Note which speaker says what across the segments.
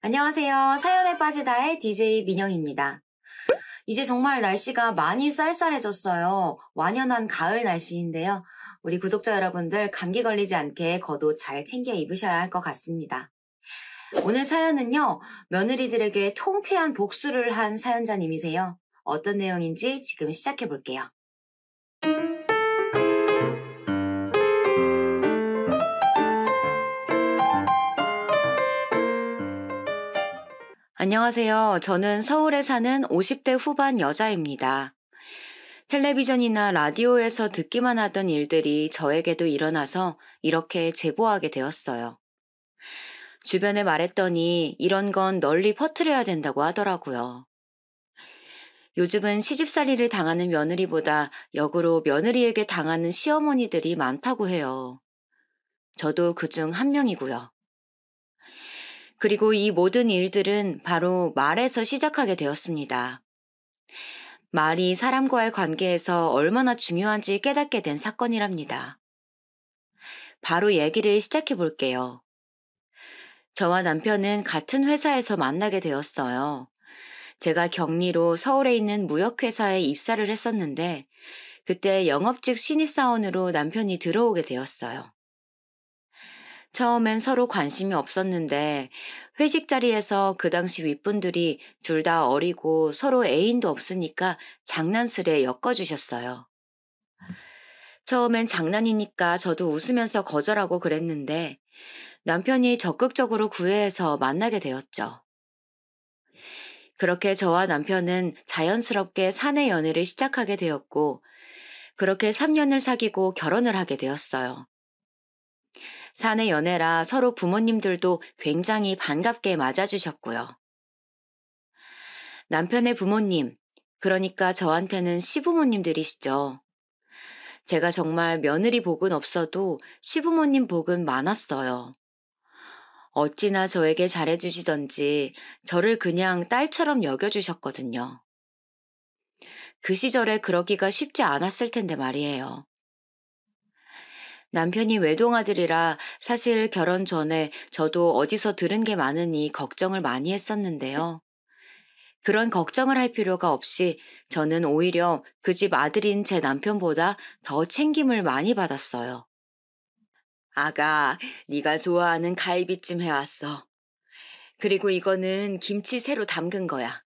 Speaker 1: 안녕하세요. 사연에 빠지다의 DJ 민영입니다. 이제 정말 날씨가 많이 쌀쌀해졌어요. 완연한 가을 날씨인데요. 우리 구독자 여러분들 감기 걸리지 않게 겉옷 잘 챙겨 입으셔야 할 것 같습니다. 오늘 사연은요, 며느리들에게 통쾌한 복수를 한 사연자님이세요. 어떤 내용인지 지금 시작해 볼게요. 안녕하세요. 저는 서울에 사는 50대 후반 여자입니다. 텔레비전이나 라디오에서 듣기만 하던 일들이 저에게도 일어나서 이렇게 제보하게 되었어요. 주변에 말했더니 이런 건 널리 퍼뜨려야 된다고 하더라고요. 요즘은 시집살이를 당하는 며느리보다 역으로 며느리에게 당하는 시어머니들이 많다고 해요. 저도 그중 한 명이고요. 그리고 이 모든 일들은 바로 말에서 시작하게 되었습니다. 말이 사람과의 관계에서 얼마나 중요한지 깨닫게 된 사건이랍니다. 바로 얘기를 시작해 볼게요. 저와 남편은 같은 회사에서 만나게 되었어요. 제가 격리로 서울에 있는 무역회사에 입사를 했었는데 그때 영업직 신입사원으로 남편이 들어오게 되었어요. 처음엔 서로 관심이 없었는데 회식 자리에서 그 당시 윗분들이 둘 다 어리고 서로 애인도 없으니까 장난스레 엮어주셨어요. 처음엔 장난이니까 저도 웃으면서 거절하고 그랬는데 남편이 적극적으로 구애해서 만나게 되었죠. 그렇게 저와 남편은 자연스럽게 사내 연애를 시작하게 되었고 그렇게 3년을 사귀고 결혼을 하게 되었어요. 사내 연애라 서로 부모님들도 굉장히 반갑게 맞아주셨고요. 남편의 부모님, 그러니까 저한테는 시부모님들이시죠. 제가 정말 며느리 복은 없어도 시부모님 복은 많았어요. 어찌나 저에게 잘해주시던지 저를 그냥 딸처럼 여겨주셨거든요. 그 시절에 그러기가 쉽지 않았을 텐데 말이에요. 남편이 외동아들이라 사실 결혼 전에 저도 어디서 들은 게 많으니 걱정을 많이 했었는데요. 그런 걱정을 할 필요가 없이 저는 오히려 그 집 아들인 제 남편보다 더 챙김을 많이 받았어요. 아가, 네가 좋아하는 갈비찜 해왔어. 그리고 이거는 김치 새로 담근 거야.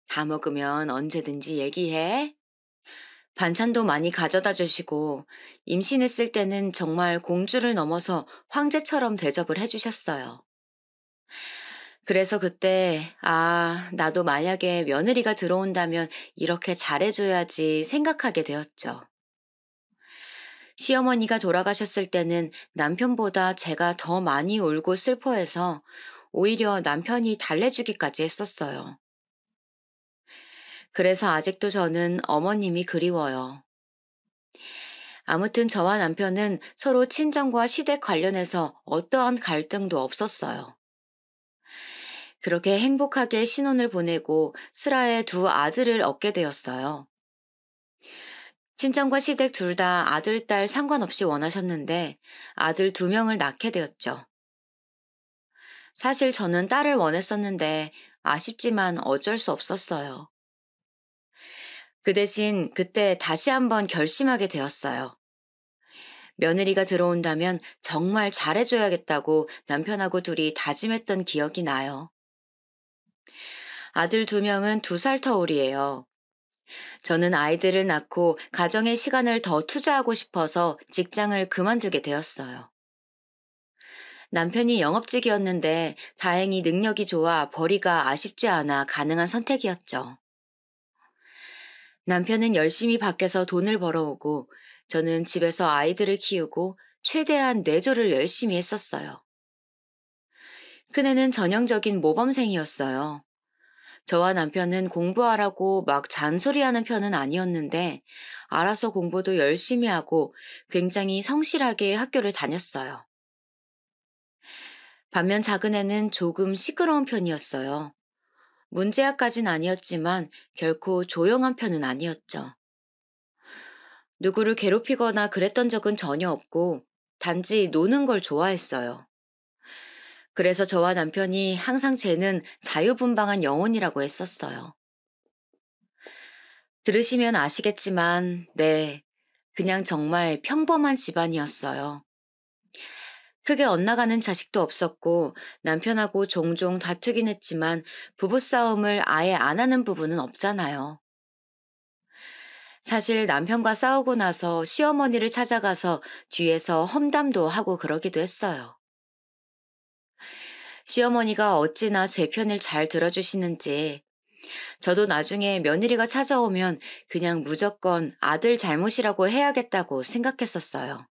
Speaker 1: 다 먹으면 언제든지 얘기해. 반찬도 많이 가져다 주시고 임신했을 때는 정말 공주를 넘어서 황제처럼 대접을 해주셨어요. 그래서 그때 나도 만약에 며느리가 들어온다면 이렇게 잘해줘야지 생각하게 되었죠. 시어머니가 돌아가셨을 때는 남편보다 제가 더 많이 울고 슬퍼해서 오히려 남편이 달래주기까지 했었어요. 그래서 아직도 저는 어머님이 그리워요. 아무튼 저와 남편은 서로 친정과 시댁 관련해서 어떠한 갈등도 없었어요. 그렇게 행복하게 신혼을 보내고 슬하에 두 아들을 얻게 되었어요. 친정과 시댁 둘 다 아들, 딸 상관없이 원하셨는데 아들 2명을 낳게 되었죠. 사실 저는 딸을 원했었는데 아쉽지만 어쩔 수 없었어요. 그 대신 그때 다시 한번 결심하게 되었어요. 며느리가 들어온다면 정말 잘해줘야겠다고 남편하고 둘이 다짐했던 기억이 나요. 아들 2명은 2살 터울이에요. 저는 아이들을 낳고 가정의 시간을 더 투자하고 싶어서 직장을 그만두게 되었어요. 남편이 영업직이었는데 다행히 능력이 좋아 벌이가 아쉽지 않아 가능한 선택이었죠. 남편은 열심히 밖에서 돈을 벌어오고 저는 집에서 아이들을 키우고 최대한 내조를 열심히 했었어요. 큰애는 전형적인 모범생이었어요. 저와 남편은 공부하라고 막 잔소리하는 편은 아니었는데 알아서 공부도 열심히 하고 굉장히 성실하게 학교를 다녔어요. 반면 작은 애는 조금 시끄러운 편이었어요. 문제아까진 아니었지만 결코 조용한 편은 아니었죠. 누구를 괴롭히거나 그랬던 적은 전혀 없고 단지 노는 걸 좋아했어요. 그래서 저와 남편이 항상 쟤는 자유분방한 영혼이라고 했었어요. 들으시면 아시겠지만, 네, 그냥 정말 평범한 집안이었어요. 크게 엇나가는 자식도 없었고 남편하고 종종 다투긴 했지만 부부싸움을 아예 안 하는 부부는 없잖아요. 사실 남편과 싸우고 나서 시어머니를 찾아가서 뒤에서 험담도 하고 그러기도 했어요. 시어머니가 어찌나 제 편을 잘 들어주시는지 저도 나중에 며느리가 찾아오면 그냥 무조건 아들 잘못이라고 해야겠다고 생각했었어요.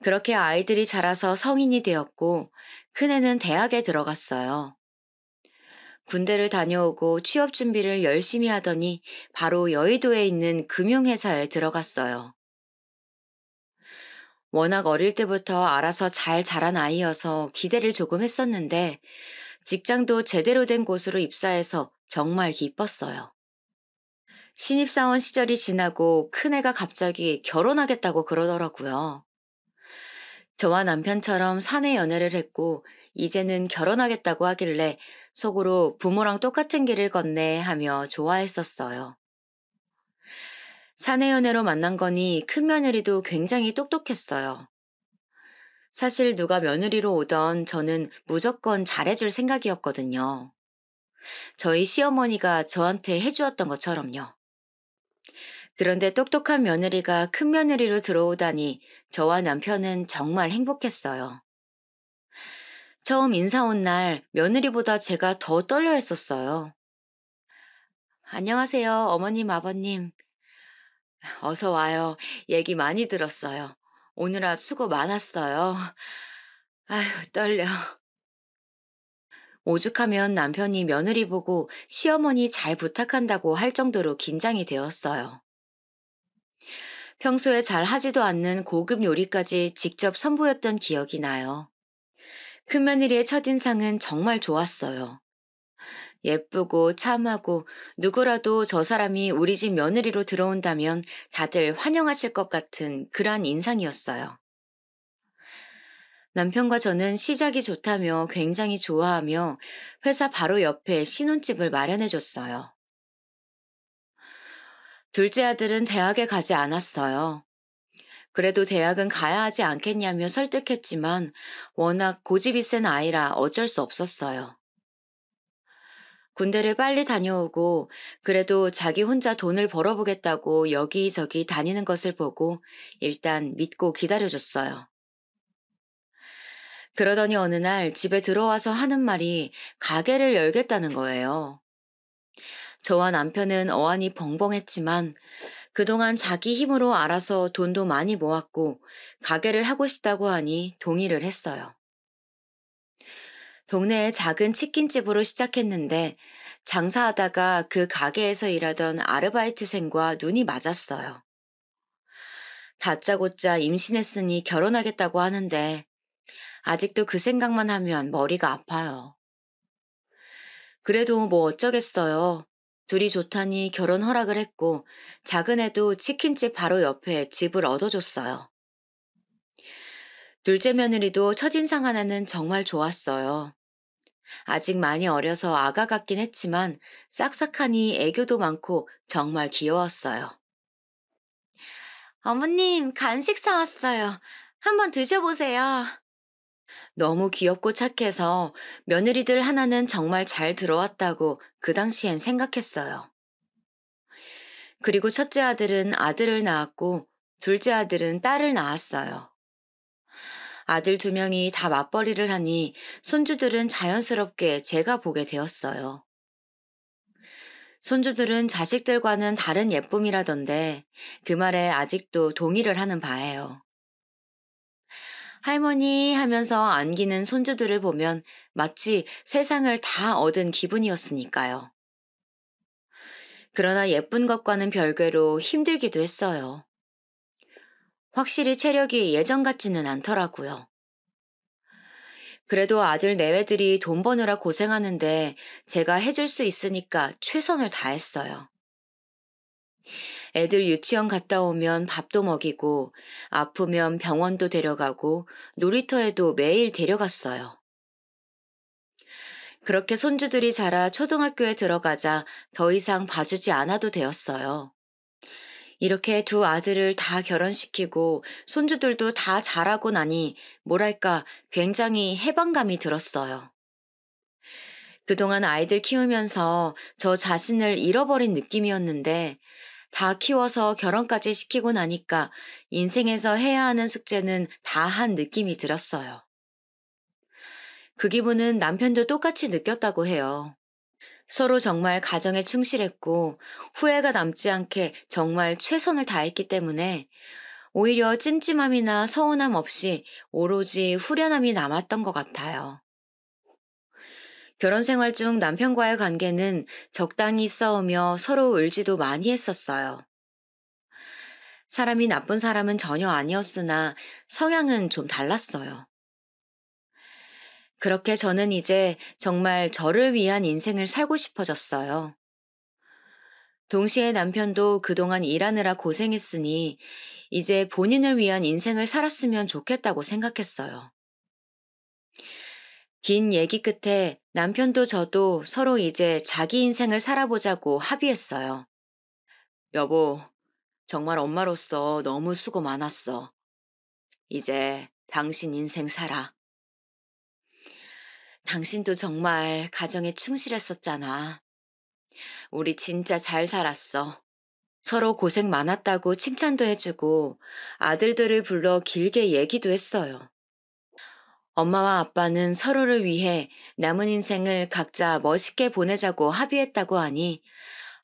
Speaker 1: 그렇게 아이들이 자라서 성인이 되었고 큰애는 대학에 들어갔어요. 군대를 다녀오고 취업 준비를 열심히 하더니 바로 여의도에 있는 금융회사에 들어갔어요. 워낙 어릴 때부터 알아서 잘 자란 아이여서 기대를 조금 했었는데 직장도 제대로 된 곳으로 입사해서 정말 기뻤어요. 신입사원 시절이 지나고 큰애가 갑자기 결혼하겠다고 그러더라고요. 저와 남편처럼 사내 연애를 했고 이제는 결혼하겠다고 하길래 속으로 부모랑 똑같은 길을 걷네 하며 좋아했었어요. 사내 연애로 만난 거니 큰며느리도 굉장히 똑똑했어요. 사실 누가 며느리로 오던 저는 무조건 잘해줄 생각이었거든요. 저희 시어머니가 저한테 해주었던 것처럼요. 그런데 똑똑한 며느리가 큰며느리로 들어오다니 저와 남편은 정말 행복했어요. 처음 인사 온 날 며느리보다 제가 더 떨려 했었어요. 안녕하세요, 어머님, 아버님. 어서 와요. 얘기 많이 들었어요. 오느라 수고 많았어요. 아휴, 떨려. 오죽하면 남편이 며느리 보고 시어머니 잘 부탁한다고 할 정도로 긴장이 되었어요. 평소에 잘 하지도 않는 고급 요리까지 직접 선보였던 기억이 나요. 큰며느리의 첫인상은 정말 좋았어요. 예쁘고 참하고 누구라도 저 사람이 우리 집 며느리로 들어온다면 다들 환영하실 것 같은 그러한 인상이었어요. 남편과 저는 시작이 좋다며 굉장히 좋아하며 회사 바로 옆에 신혼집을 마련해 줬어요. 둘째 아들은 대학에 가지 않았어요. 그래도 대학은 가야 하지 않겠냐며 설득했지만 워낙 고집이 센 아이라 어쩔 수 없었어요. 군대를 빨리 다녀오고 그래도 자기 혼자 돈을 벌어보겠다고 여기저기 다니는 것을 보고 일단 믿고 기다려줬어요. 그러더니 어느 날 집에 들어와서 하는 말이 가게를 열겠다는 거예요. 저와 남편은 어안이 벙벙했지만 그동안 자기 힘으로 알아서 돈도 많이 모았고 가게를 하고 싶다고 하니 동의를 했어요. 동네의 작은 치킨집으로 시작했는데 장사하다가 그 가게에서 일하던 아르바이트생과 눈이 맞았어요. 다짜고짜 임신했으니 결혼하겠다고 하는데 아직도 그 생각만 하면 머리가 아파요. 그래도 뭐 어쩌겠어요. 둘이 좋다니 결혼 허락을 했고 작은 애도 치킨집 바로 옆에 집을 얻어줬어요. 둘째 며느리도 첫인상 하나는 정말 좋았어요. 아직 많이 어려서 아가 같긴 했지만 싹싹하니 애교도 많고 정말 귀여웠어요. 어머님, 간식 사왔어요. 한번 드셔보세요. 너무 귀엽고 착해서 며느리들 하나는 정말 잘 들어왔다고 그 당시엔 생각했어요. 그리고 첫째 아들은 아들을 낳았고 둘째 아들은 딸을 낳았어요. 아들 두 명이 다 맞벌이를 하니 손주들은 자연스럽게 제가 보게 되었어요. 손주들은 자식들과는 다른 예쁨이라던데 그 말에 아직도 동의를 하는 바예요. 할머니 하면서 안기는 손주들을 보면 마치 세상을 다 얻은 기분이었으니까요. 그러나 예쁜 것과는 별개로 힘들기도 했어요. 확실히 체력이 예전 같지는 않더라고요. 그래도 아들 내외들이 돈 버느라 고생하는데 제가 해줄 수 있으니까 최선을 다했어요. 애들 유치원 갔다 오면 밥도 먹이고, 아프면 병원도 데려가고, 놀이터에도 매일 데려갔어요. 그렇게 손주들이 자라 초등학교에 들어가자 더 이상 봐주지 않아도 되었어요. 이렇게 두 아들을 다 결혼시키고 손주들도 다 자라고 나니 뭐랄까 굉장히 해방감이 들었어요. 그동안 아이들 키우면서 저 자신을 잃어버린 느낌이었는데 다 키워서 결혼까지 시키고 나니까 인생에서 해야 하는 숙제는 다 한 느낌이 들었어요. 그 기분은 남편도 똑같이 느꼈다고 해요. 서로 정말 가정에 충실했고 후회가 남지 않게 정말 최선을 다했기 때문에 오히려 찜찜함이나 서운함 없이 오로지 후련함이 남았던 것 같아요. 결혼 생활 중 남편과의 관계는 적당히 싸우며 서로 의지도 많이 했었어요. 사람이 나쁜 사람은 전혀 아니었으나 성향은 좀 달랐어요. 그렇게 저는 이제 정말 저를 위한 인생을 살고 싶어졌어요. 동시에 남편도 그동안 일하느라 고생했으니 이제 본인을 위한 인생을 살았으면 좋겠다고 생각했어요. 긴 얘기 끝에 남편도 저도 서로 이제 자기 인생을 살아보자고 합의했어요. 여보, 정말 엄마로서 너무 수고 많았어. 이제 당신 인생 살아. 당신도 정말 가정에 충실했었잖아. 우리 진짜 잘 살았어. 서로 고생 많았다고 칭찬도 해주고 아들들을 불러 길게 얘기도 했어요. 엄마와 아빠는 서로를 위해 남은 인생을 각자 멋있게 보내자고 합의했다고 하니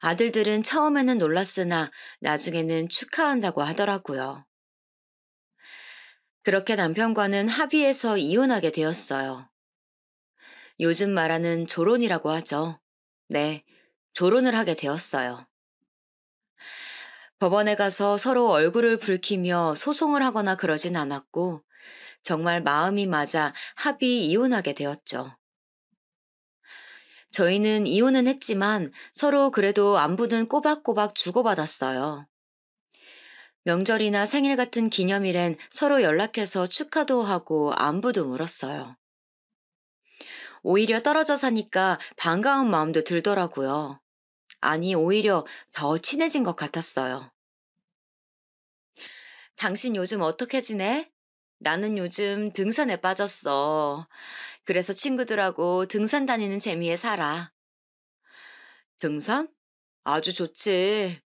Speaker 1: 아들들은 처음에는 놀랐으나 나중에는 축하한다고 하더라고요. 그렇게 남편과는 합의해서 이혼하게 되었어요. 요즘 말하는 조론이라고 하죠. 네, 조론을 하게 되었어요. 법원에 가서 서로 얼굴을 붉히며 소송을 하거나 그러진 않았고 정말 마음이 맞아 합의 이혼하게 되었죠. 저희는 이혼은 했지만 서로 그래도 안부는 꼬박꼬박 주고받았어요. 명절이나 생일 같은 기념일엔 서로 연락해서 축하도 하고 안부도 물었어요. 오히려 떨어져 사니까 반가운 마음도 들더라고요. 아니, 오히려 더 친해진 것 같았어요. 당신 요즘 어떻게 지내? 나는 요즘 등산에 빠졌어. 그래서 친구들하고 등산 다니는 재미에 살아. 등산? 아주 좋지.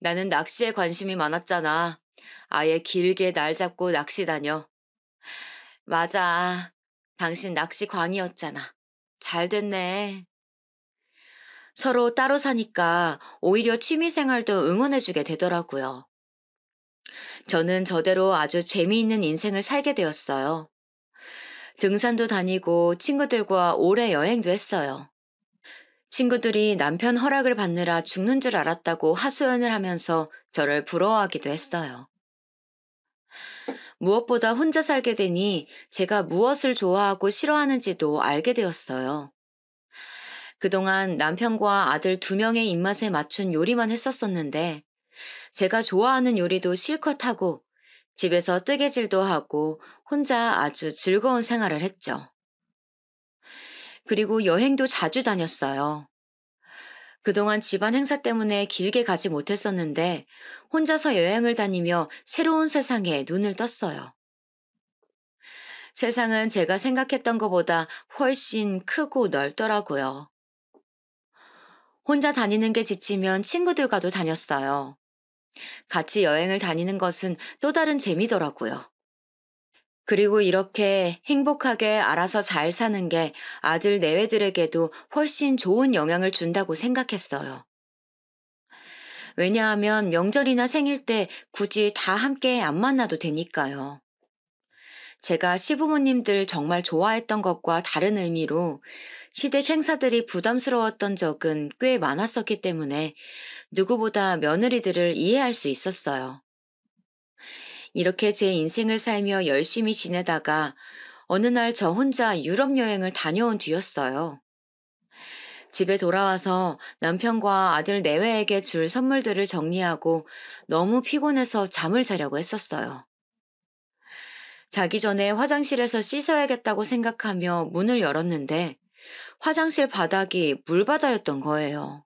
Speaker 1: 나는 낚시에 관심이 많았잖아. 아예 길게 날 잡고 낚시 다녀. 맞아. 당신 낚시 광이었잖아. 잘 됐네. 서로 따로 사니까 오히려 취미 생활도 응원해주게 되더라고요. 저는 저대로 아주 재미있는 인생을 살게 되었어요. 등산도 다니고 친구들과 오래 여행도 했어요. 친구들이 남편 허락을 받느라 죽는 줄 알았다고 하소연을 하면서 저를 부러워하기도 했어요. 무엇보다 혼자 살게 되니 제가 무엇을 좋아하고 싫어하는지도 알게 되었어요. 그동안 남편과 아들 두 명의 입맛에 맞춘 요리만 했었었는데 제가 좋아하는 요리도 실컷 하고 집에서 뜨개질도 하고 혼자 아주 즐거운 생활을 했죠. 그리고 여행도 자주 다녔어요. 그동안 집안 행사 때문에 길게 가지 못했었는데 혼자서 여행을 다니며 새로운 세상에 눈을 떴어요. 세상은 제가 생각했던 것보다 훨씬 크고 넓더라고요. 혼자 다니는 게 지치면 친구들과도 다녔어요. 같이 여행을 다니는 것은 또 다른 재미더라고요. 그리고 이렇게 행복하게 알아서 잘 사는 게 아들 내외들에게도 훨씬 좋은 영향을 준다고 생각했어요. 왜냐하면 명절이나 생일 때 굳이 다 함께 안 만나도 되니까요. 제가 시부모님들 정말 좋아했던 것과 다른 의미로 시댁 행사들이 부담스러웠던 적은 꽤 많았었기 때문에 누구보다 며느리들을 이해할 수 있었어요. 이렇게 제 인생을 살며 열심히 지내다가 어느 날 저 혼자 유럽 여행을 다녀온 뒤였어요. 집에 돌아와서 남편과 아들 내외에게 줄 선물들을 정리하고 너무 피곤해서 잠을 자려고 했었어요. 자기 전에 화장실에서 씻어야겠다고 생각하며 문을 열었는데 화장실 바닥이 물바다였던 거예요.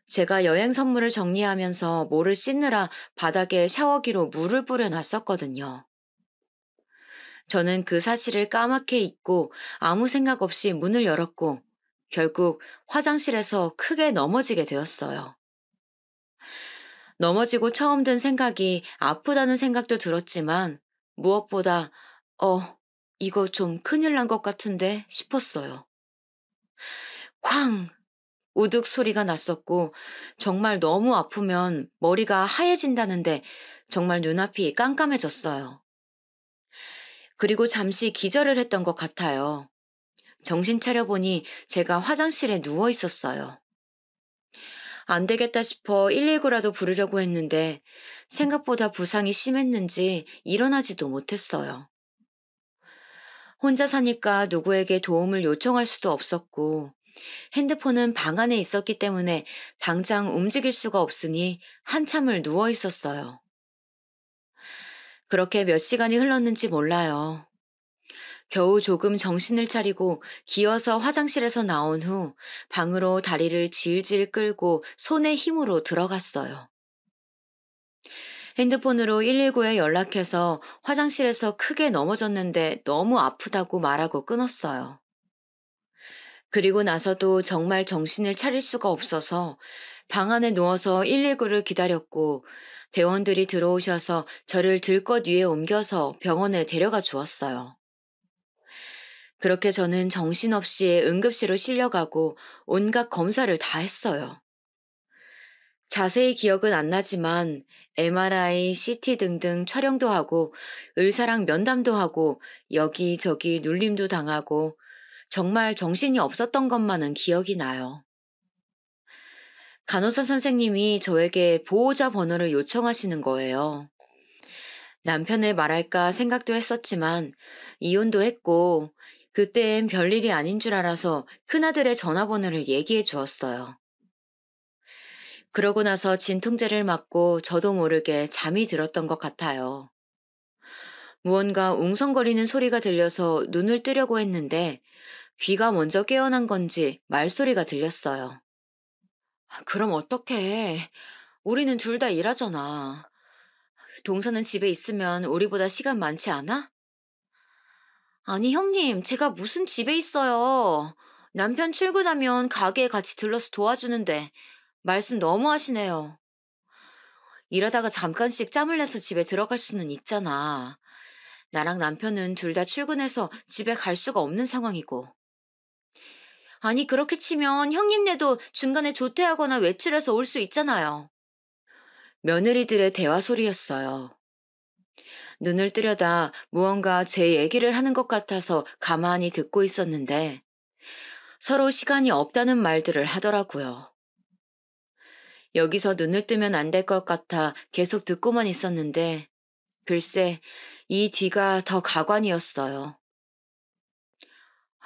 Speaker 1: 제가 여행 선물을 정리하면서 모를 씻느라 바닥에 샤워기로 물을 뿌려놨었거든요. 저는 그 사실을 까맣게 잊고 아무 생각 없이 문을 열었고 결국 화장실에서 크게 넘어지게 되었어요. 넘어지고 처음 든 생각이 아프다는 생각도 들었지만 무엇보다 어, 이거 좀 큰일 난 것 같은데 싶었어요. 쾅! 우득 소리가 났었고 정말 너무 아프면 머리가 하얘진다는데 정말 눈앞이 깜깜해졌어요. 그리고 잠시 기절을 했던 것 같아요. 정신 차려보니 제가 화장실에 누워 있었어요. 안 되겠다 싶어 119라도 부르려고 했는데 생각보다 부상이 심했는지 일어나지도 못했어요. 혼자 사니까 누구에게 도움을 요청할 수도 없었고 핸드폰은 방 안에 있었기 때문에 당장 움직일 수가 없으니 한참을 누워 있었어요. 그렇게 몇 시간이 흘렀는지 몰라요. 겨우 조금 정신을 차리고 기어서 화장실에서 나온 후 방으로 다리를 질질 끌고 손의 힘으로 들어갔어요. 핸드폰으로 119에 연락해서 화장실에서 크게 넘어졌는데 너무 아프다고 말하고 끊었어요. 그리고 나서도 정말 정신을 차릴 수가 없어서 방 안에 누워서 119를 기다렸고 대원들이 들어오셔서 저를 들것 위에 옮겨서 병원에 데려가 주었어요. 그렇게 저는 정신없이 응급실로 실려가고 온갖 검사를 다 했어요. 자세히 기억은 안 나지만 MRI, CT 등등 촬영도 하고 의사랑 면담도 하고 여기저기 눌림도 당하고 정말 정신이 없었던 것만은 기억이 나요. 간호사 선생님이 저에게 보호자 번호를 요청하시는 거예요. 남편을 말할까 생각도 했었지만 이혼도 했고 그때엔 별일이 아닌 줄 알아서 큰아들의 전화번호를 얘기해 주었어요. 그러고 나서 진통제를 맞고 저도 모르게 잠이 들었던 것 같아요. 무언가 웅성거리는 소리가 들려서 눈을 뜨려고 했는데 귀가 먼저 깨어난 건지 말소리가 들렸어요. 그럼 어떡해. 우리는 둘 다 일하잖아. 동서는 집에 있으면 우리보다 시간 많지 않아? 아니, 형님, 제가 무슨 집에 있어요. 남편 출근하면 가게에 같이 들러서 도와주는데 말씀 너무 하시네요. 일하다가 잠깐씩 짬을 내서 집에 들어갈 수는 있잖아. 나랑 남편은 둘 다 출근해서 집에 갈 수가 없는 상황이고. 아니, 그렇게 치면 형님네도 중간에 조퇴하거나 외출해서 올 수 있잖아요. 며느리들의 대화 소리였어요. 눈을 뜨려다 무언가 제 얘기를 하는 것 같아서 가만히 듣고 있었는데 서로 시간이 없다는 말들을 하더라고요. 여기서 눈을 뜨면 안 될 것 같아 계속 듣고만 있었는데 글쎄 이 뒤가 더 가관이었어요.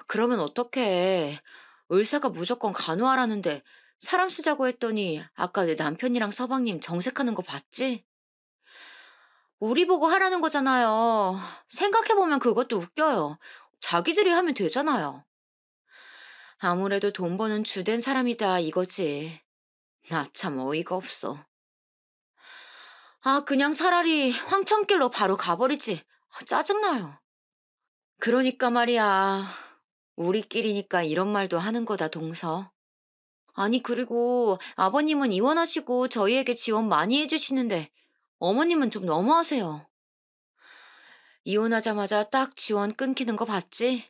Speaker 1: 그러면 어떡해. 의사가 무조건 간호하라는데 사람 쓰자고 했더니 아까 내 남편이랑 서방님 정색하는 거 봤지? 우리 보고 하라는 거잖아요. 생각해보면 그것도 웃겨요. 자기들이 하면 되잖아요. 아무래도 돈 버는 주된 사람이다 이거지. 나 참 어이가 없어. 아, 그냥 차라리 황천길로 바로 가버리지. 짜증나요. 그러니까 말이야. 우리끼리니까 이런 말도 하는 거다, 동서. 아니, 그리고 아버님은 이혼하시고 저희에게 지원 많이 해주시는데 어머님은 좀 너무하세요. 이혼하자마자 딱 지원 끊기는 거 봤지?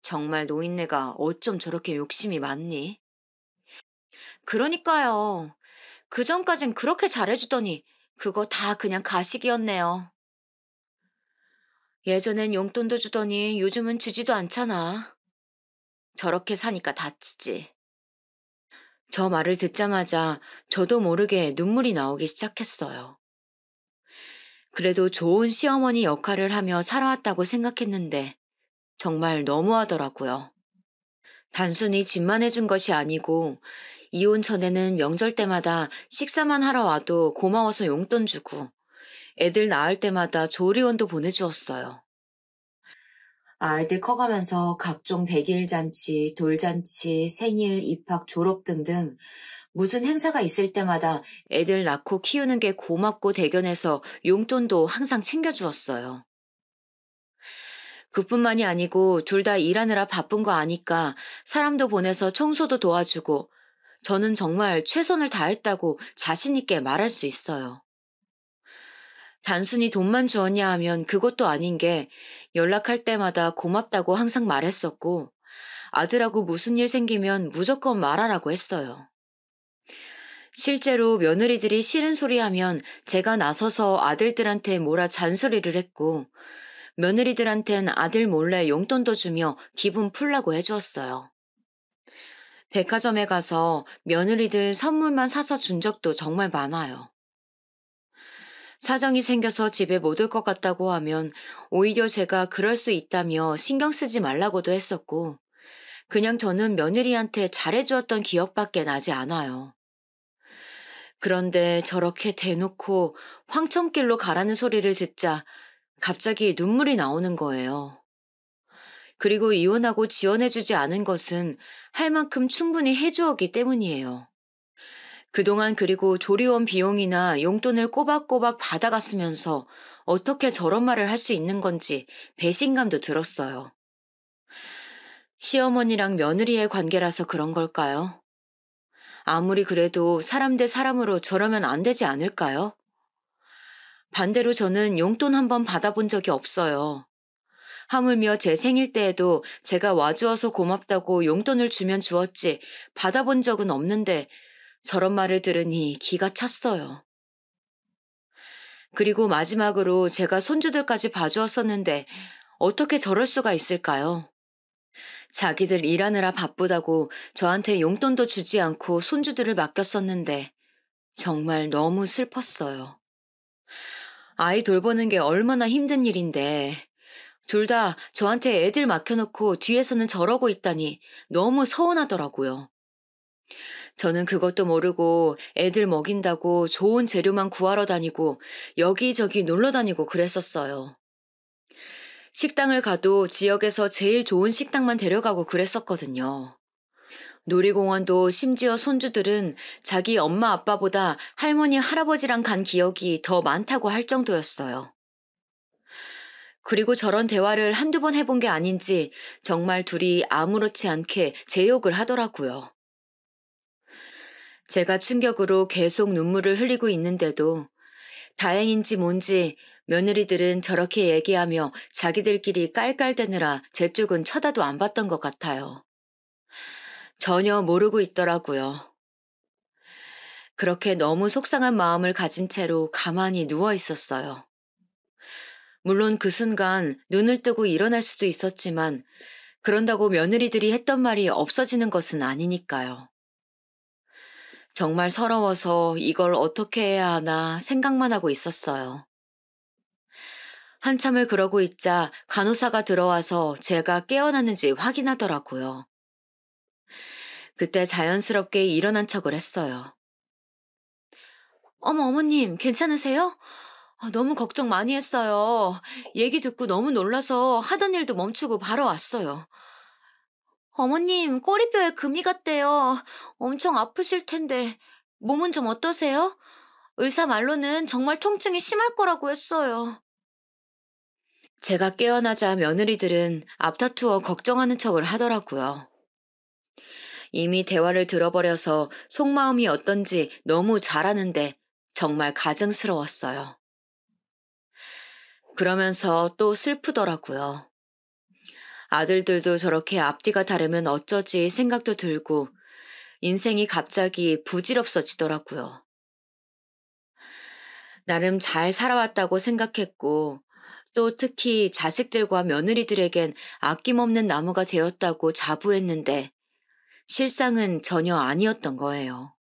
Speaker 1: 정말 노인네가 어쩜 저렇게 욕심이 많니? 그러니까요. 그전까진 그렇게 잘해주더니 그거 다 그냥 가식이었네요. 예전엔 용돈도 주더니 요즘은 주지도 않잖아. 저렇게 사니까 다치지. 저 말을 듣자마자 저도 모르게 눈물이 나오기 시작했어요. 그래도 좋은 시어머니 역할을 하며 살아왔다고 생각했는데 정말 너무하더라고요. 단순히 집만 해준 것이 아니고 이혼 전에는 명절 때마다 식사만 하러 와도 고마워서 용돈 주고 애들 낳을 때마다 조리원도 보내주었어요. 아이들 커가면서 각종 백일 잔치, 돌잔치, 생일, 입학, 졸업 등등 무슨 행사가 있을 때마다 애들 낳고 키우는 게 고맙고 대견해서 용돈도 항상 챙겨주었어요. 그뿐만이 아니고 둘 다 일하느라 바쁜 거 아니까 사람도 보내서 청소도 도와주고 저는 정말 최선을 다했다고 자신 있게 말할 수 있어요. 단순히 돈만 주었냐 하면 그것도 아닌 게 연락할 때마다 고맙다고 항상 말했었고 아들하고 무슨 일 생기면 무조건 말하라고 했어요. 실제로 며느리들이 싫은 소리 하면 제가 나서서 아들들한테 뭐라 잔소리를 했고 며느리들한텐 아들 몰래 용돈도 주며 기분 풀라고 해주었어요. 백화점에 가서 며느리들 선물만 사서 준 적도 정말 많아요. 사정이 생겨서 집에 못 올 것 같다고 하면 오히려 제가 그럴 수 있다며 신경 쓰지 말라고도 했었고, 그냥 저는 며느리한테 잘해주었던 기억밖에 나지 않아요. 그런데 저렇게 대놓고 황천길로 가라는 소리를 듣자 갑자기 눈물이 나오는 거예요. 그리고 이혼하고 지원해주지 않은 것은 할 만큼 충분히 해주었기 때문이에요. 그동안 그리고 조리원 비용이나 용돈을 꼬박꼬박 받아갔으면서 어떻게 저런 말을 할 수 있는 건지 배신감도 들었어요. 시어머니랑 며느리의 관계라서 그런 걸까요? 아무리 그래도 사람 대 사람으로 저러면 안 되지 않을까요? 반대로 저는 용돈 한 번 받아본 적이 없어요. 하물며 제 생일 때에도 제가 와주어서 고맙다고 용돈을 주면 주었지 받아본 적은 없는데 저런 말을 들으니 기가 찼어요. 그리고 마지막으로 제가 손주들까지 봐주었었는데 어떻게 저럴 수가 있을까요? 자기들 일하느라 바쁘다고 저한테 용돈도 주지 않고 손주들을 맡겼었는데 정말 너무 슬펐어요. 아이 돌보는 게 얼마나 힘든 일인데 둘 다 저한테 애들 맡겨놓고 뒤에서는 저러고 있다니 너무 서운하더라고요. 저는 그것도 모르고 애들 먹인다고 좋은 재료만 구하러 다니고 여기저기 놀러 다니고 그랬었어요. 식당을 가도 지역에서 제일 좋은 식당만 데려가고 그랬었거든요. 놀이공원도 심지어 손주들은 자기 엄마 아빠보다 할머니 할아버지랑 간 기억이 더 많다고 할 정도였어요. 그리고 저런 대화를 한두 번 해본 게 아닌지 정말 둘이 아무렇지 않게 제 욕을 하더라고요. 제가 충격으로 계속 눈물을 흘리고 있는데도 다행인지 뭔지 며느리들은 저렇게 얘기하며 자기들끼리 깔깔대느라 제 쪽은 쳐다도 안 봤던 것 같아요. 전혀 모르고 있더라고요. 그렇게 너무 속상한 마음을 가진 채로 가만히 누워 있었어요. 물론 그 순간 눈을 뜨고 일어날 수도 있었지만 그런다고 며느리들이 했던 말이 없어지는 것은 아니니까요. 정말 서러워서 이걸 어떻게 해야 하나 생각만 하고 있었어요. 한참을 그러고 있자 간호사가 들어와서 제가 깨어났는지 확인하더라고요. 그때 자연스럽게 일어난 척을 했어요. 어머님, 괜찮으세요? 너무 걱정 많이 했어요. 얘기 듣고 너무 놀라서 하던 일도 멈추고 바로 왔어요. 어머님, 꼬리뼈에 금이 갔대요. 엄청 아프실 텐데, 몸은 좀 어떠세요? 의사 말로는 정말 통증이 심할 거라고 했어요. 제가 깨어나자 며느리들은 앞다투어 걱정하는 척을 하더라고요. 이미 대화를 들어버려서 속마음이 어떤지 너무 잘 아는데 정말 가증스러웠어요. 그러면서 또 슬프더라고요. 아들들도 저렇게 앞뒤가 다르면 어쩌지 생각도 들고 인생이 갑자기 부질없어지더라고요. 나름 잘 살아왔다고 생각했고 또 특히 자식들과 며느리들에겐 아낌없는 나무가 되었다고 자부했는데 실상은 전혀 아니었던 거예요.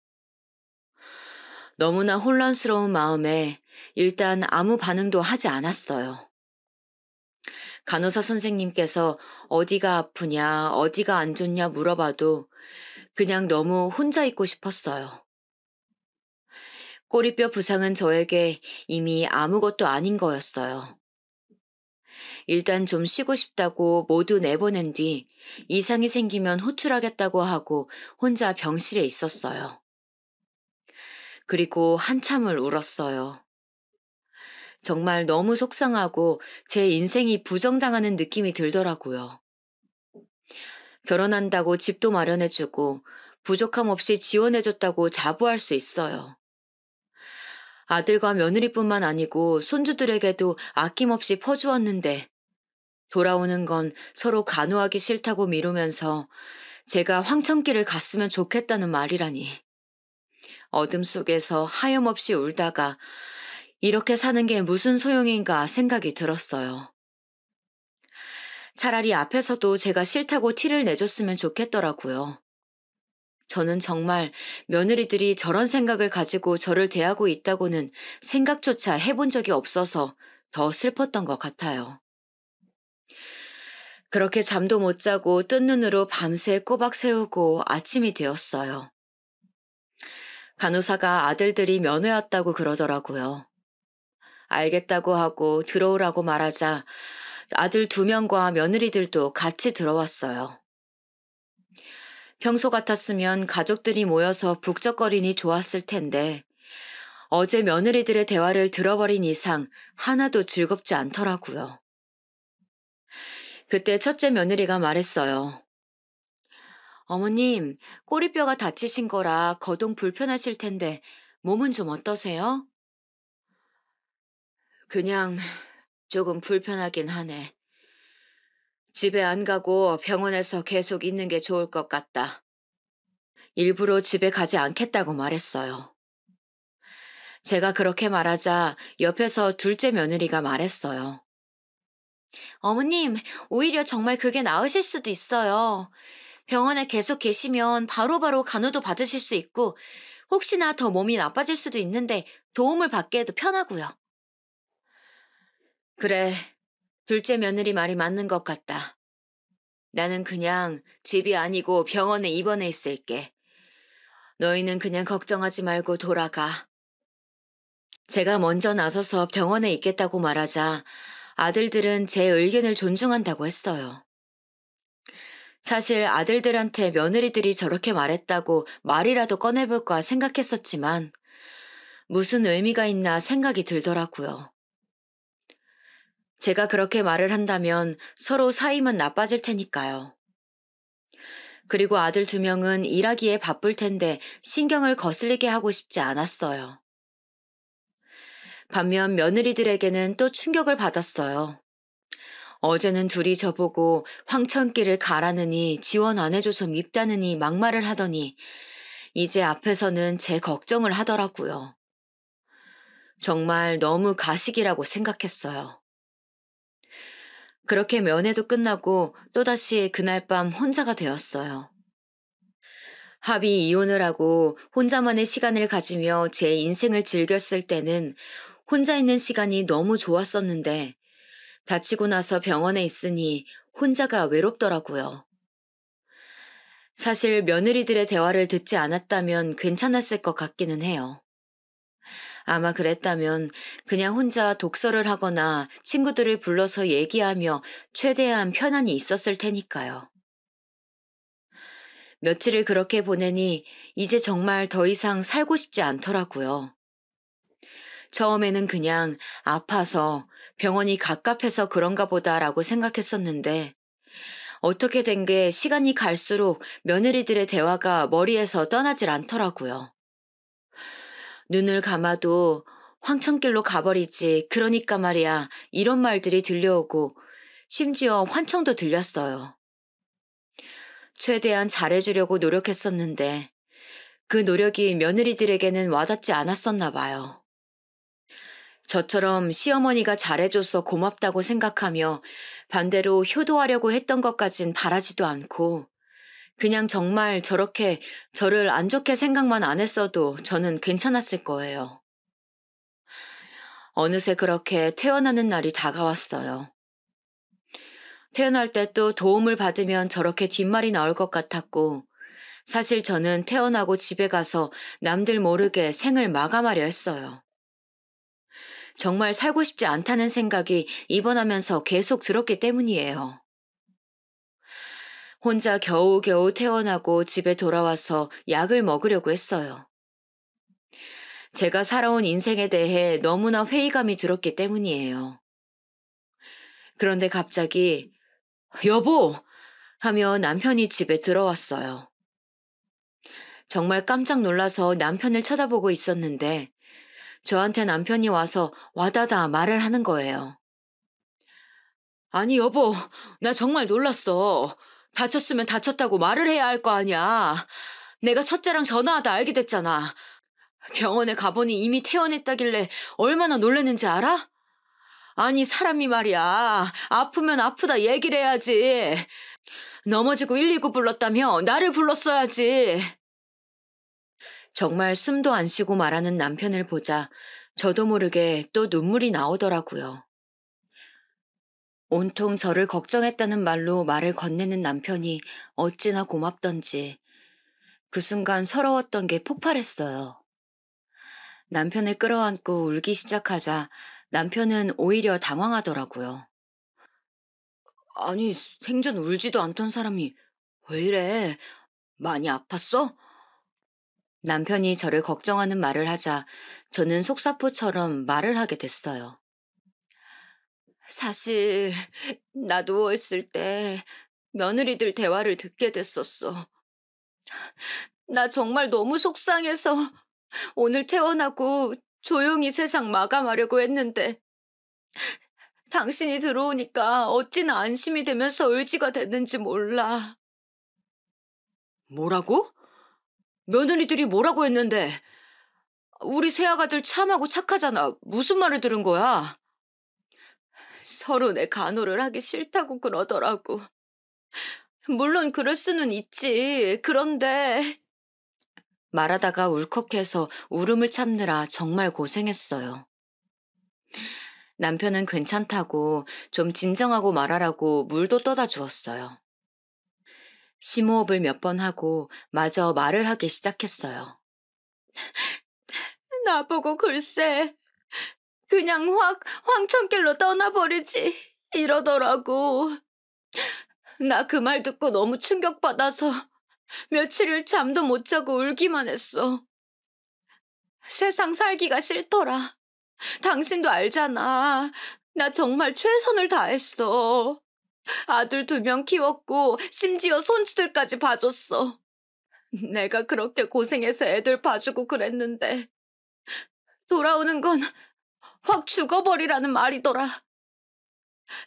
Speaker 1: 너무나 혼란스러운 마음에 일단 아무 반응도 하지 않았어요. 간호사 선생님께서 어디가 아프냐, 어디가 안 좋냐 물어봐도 그냥 너무 혼자 있고 싶었어요. 꼬리뼈 부상은 저에게 이미 아무것도 아닌 거였어요. 일단 좀 쉬고 싶다고 모두 내보낸 뒤 이상이 생기면 호출하겠다고 하고 혼자 병실에 있었어요. 그리고 한참을 울었어요. 정말 너무 속상하고 제 인생이 부정당하는 느낌이 들더라고요. 결혼한다고 집도 마련해주고 부족함 없이 지원해줬다고 자부할 수 있어요. 아들과 며느리뿐만 아니고 손주들에게도 아낌없이 퍼주었는데 돌아오는 건 서로 간호하기 싫다고 미루면서 제가 황천길을 갔으면 좋겠다는 말이라니. 어둠 속에서 하염없이 울다가 이렇게 사는 게 무슨 소용인가 생각이 들었어요. 차라리 앞에서도 제가 싫다고 티를 내줬으면 좋겠더라고요. 저는 정말 며느리들이 저런 생각을 가지고 저를 대하고 있다고는 생각조차 해본 적이 없어서 더 슬펐던 것 같아요. 그렇게 잠도 못 자고 뜬 눈으로 밤새 꼬박 세우고 아침이 되었어요. 간호사가 아들들이 면회 왔다고 그러더라고요. 알겠다고 하고 들어오라고 말하자 아들 2명과 며느리들도 같이 들어왔어요. 평소 같았으면 가족들이 모여서 북적거리니 좋았을 텐데 어제 며느리들의 대화를 들어버린 이상 하나도 즐겁지 않더라고요. 그때 첫째 며느리가 말했어요. 어머님, 꼬리뼈가 다치신 거라 거동 불편하실 텐데 몸은 좀 어떠세요? 그냥 조금 불편하긴 하네. 집에 안 가고 병원에서 계속 있는 게 좋을 것 같다. 일부러 집에 가지 않겠다고 말했어요. 제가 그렇게 말하자 옆에서 둘째 며느리가 말했어요. 어머님, 오히려 정말 그게 나으실 수도 있어요. 병원에 계속 계시면 바로바로 간호도 받으실 수 있고 혹시나 더 몸이 나빠질 수도 있는데 도움을 받기에도 편하고요. 그래, 둘째 며느리 말이 맞는 것 같다. 나는 그냥 집이 아니고 병원에 입원해 있을게. 너희는 그냥 걱정하지 말고 돌아가. 제가 먼저 나서서 병원에 있겠다고 말하자 아들들은 제 의견을 존중한다고 했어요. 사실 아들들한테 며느리들이 저렇게 말했다고 말이라도 꺼내볼까 생각했었지만 무슨 의미가 있나 생각이 들더라고요. 제가 그렇게 말을 한다면 서로 사이만 나빠질 테니까요. 그리고 아들 2명은 일하기에 바쁠 텐데 신경을 거슬리게 하고 싶지 않았어요. 반면 며느리들에게는 또 충격을 받았어요. 어제는 둘이 저보고 황천길을 가라느니 지원 안 해줘서 밉다느니 막말을 하더니 이제 앞에서는 제 걱정을 하더라고요. 정말 너무 가식이라고 생각했어요. 그렇게 면회도 끝나고 또다시 그날 밤 혼자가 되었어요. 합의 이혼을 하고 혼자만의 시간을 가지며 제 인생을 즐겼을 때는 혼자 있는 시간이 너무 좋았었는데 다치고 나서 병원에 있으니 혼자가 외롭더라고요. 사실 며느리들의 대화를 듣지 않았다면 괜찮았을 것 같기는 해요. 아마 그랬다면 그냥 혼자 독서를 하거나 친구들을 불러서 얘기하며 최대한 편안히 있었을 테니까요. 며칠을 그렇게 보내니 이제 정말 더 이상 살고 싶지 않더라고요. 처음에는 그냥 아파서 병원이 갑갑해서 그런가 보다라고 생각했었는데 어떻게 된 게 시간이 갈수록 며느리들의 대화가 머리에서 떠나질 않더라고요. 눈을 감아도 황천길로 가버리지 그러니까 말이야 이런 말들이 들려오고 심지어 환청도 들렸어요. 최대한 잘해주려고 노력했었는데 그 노력이 며느리들에게는 와닿지 않았었나 봐요. 저처럼 시어머니가 잘해줘서 고맙다고 생각하며 반대로 효도하려고 했던 것까진 바라지도 않고 그냥 정말 저렇게 저를 안 좋게 생각만 안 했어도 저는 괜찮았을 거예요. 어느새 그렇게 퇴원하는 날이 다가왔어요. 태어날 때 또 도움을 받으면 저렇게 뒷말이 나올 것 같았고, 사실 저는 태어나고 집에 가서 남들 모르게 생을 마감하려 했어요. 정말 살고 싶지 않다는 생각이 입원하면서 계속 들었기 때문이에요. 혼자 겨우겨우 태어나고 집에 돌아와서 약을 먹으려고 했어요. 제가 살아온 인생에 대해 너무나 회의감이 들었기 때문이에요. 그런데 갑자기 여보! 하며 남편이 집에 들어왔어요. 정말 깜짝 놀라서 남편을 쳐다보고 있었는데 저한테 남편이 와서 와다다 말을 하는 거예요. 아니 여보, 나 정말 놀랐어. 다쳤으면 다쳤다고 말을 해야 할 거 아니야. 내가 첫째랑 전화하다 알게 됐잖아. 병원에 가보니 이미 퇴원했다길래 얼마나 놀랐는지 알아? 아니 사람이 말이야. 아프면 아프다 얘기를 해야지. 넘어지고 119 불렀다며 나를 불렀어야지. 정말 숨도 안 쉬고 말하는 남편을 보자 저도 모르게 또 눈물이 나오더라고요. 온통 저를 걱정했다는 말로 말을 건네는 남편이 어찌나 고맙던지 그 순간 서러웠던 게 폭발했어요. 남편을 끌어안고 울기 시작하자 남편은 오히려 당황하더라고요. 아니, 생전 울지도 않던 사람이 왜 이래? 많이 아팠어? 남편이 저를 걱정하는 말을 하자 저는 속사포처럼 말을 하게 됐어요. 사실 나 누워있을 때 며느리들 대화를 듣게 됐었어. 나 정말 너무 속상해서 오늘 퇴원하고 조용히 세상 마감하려고 했는데 당신이 들어오니까 어찌나 안심이 되면서 의지가 됐는지 몰라. 뭐라고? 며느리들이 뭐라고 했는데? 우리 새아가들 참하고 착하잖아. 무슨 말을 들은 거야? 서로 내 간호를 하기 싫다고 그러더라고. 물론 그럴 수는 있지. 그런데 말하다가 울컥해서 울음을 참느라 정말 고생했어요. 남편은 괜찮다고 좀 진정하고 말하라고 물도 떠다 주었어요. 심호흡을 몇 번 하고 마저 말을 하기 시작했어요. 나보고 글쎄 그냥 확 황천길로 떠나버리지 이러더라고. 나 그 말 듣고 너무 충격받아서 며칠을 잠도 못 자고 울기만 했어. 세상 살기가 싫더라. 당신도 알잖아. 나 정말 최선을 다했어. 아들 2명 키웠고 심지어 손주들까지 봐줬어. 내가 그렇게 고생해서 애들 봐주고 그랬는데 돌아오는 건 확 죽어버리라는 말이더라.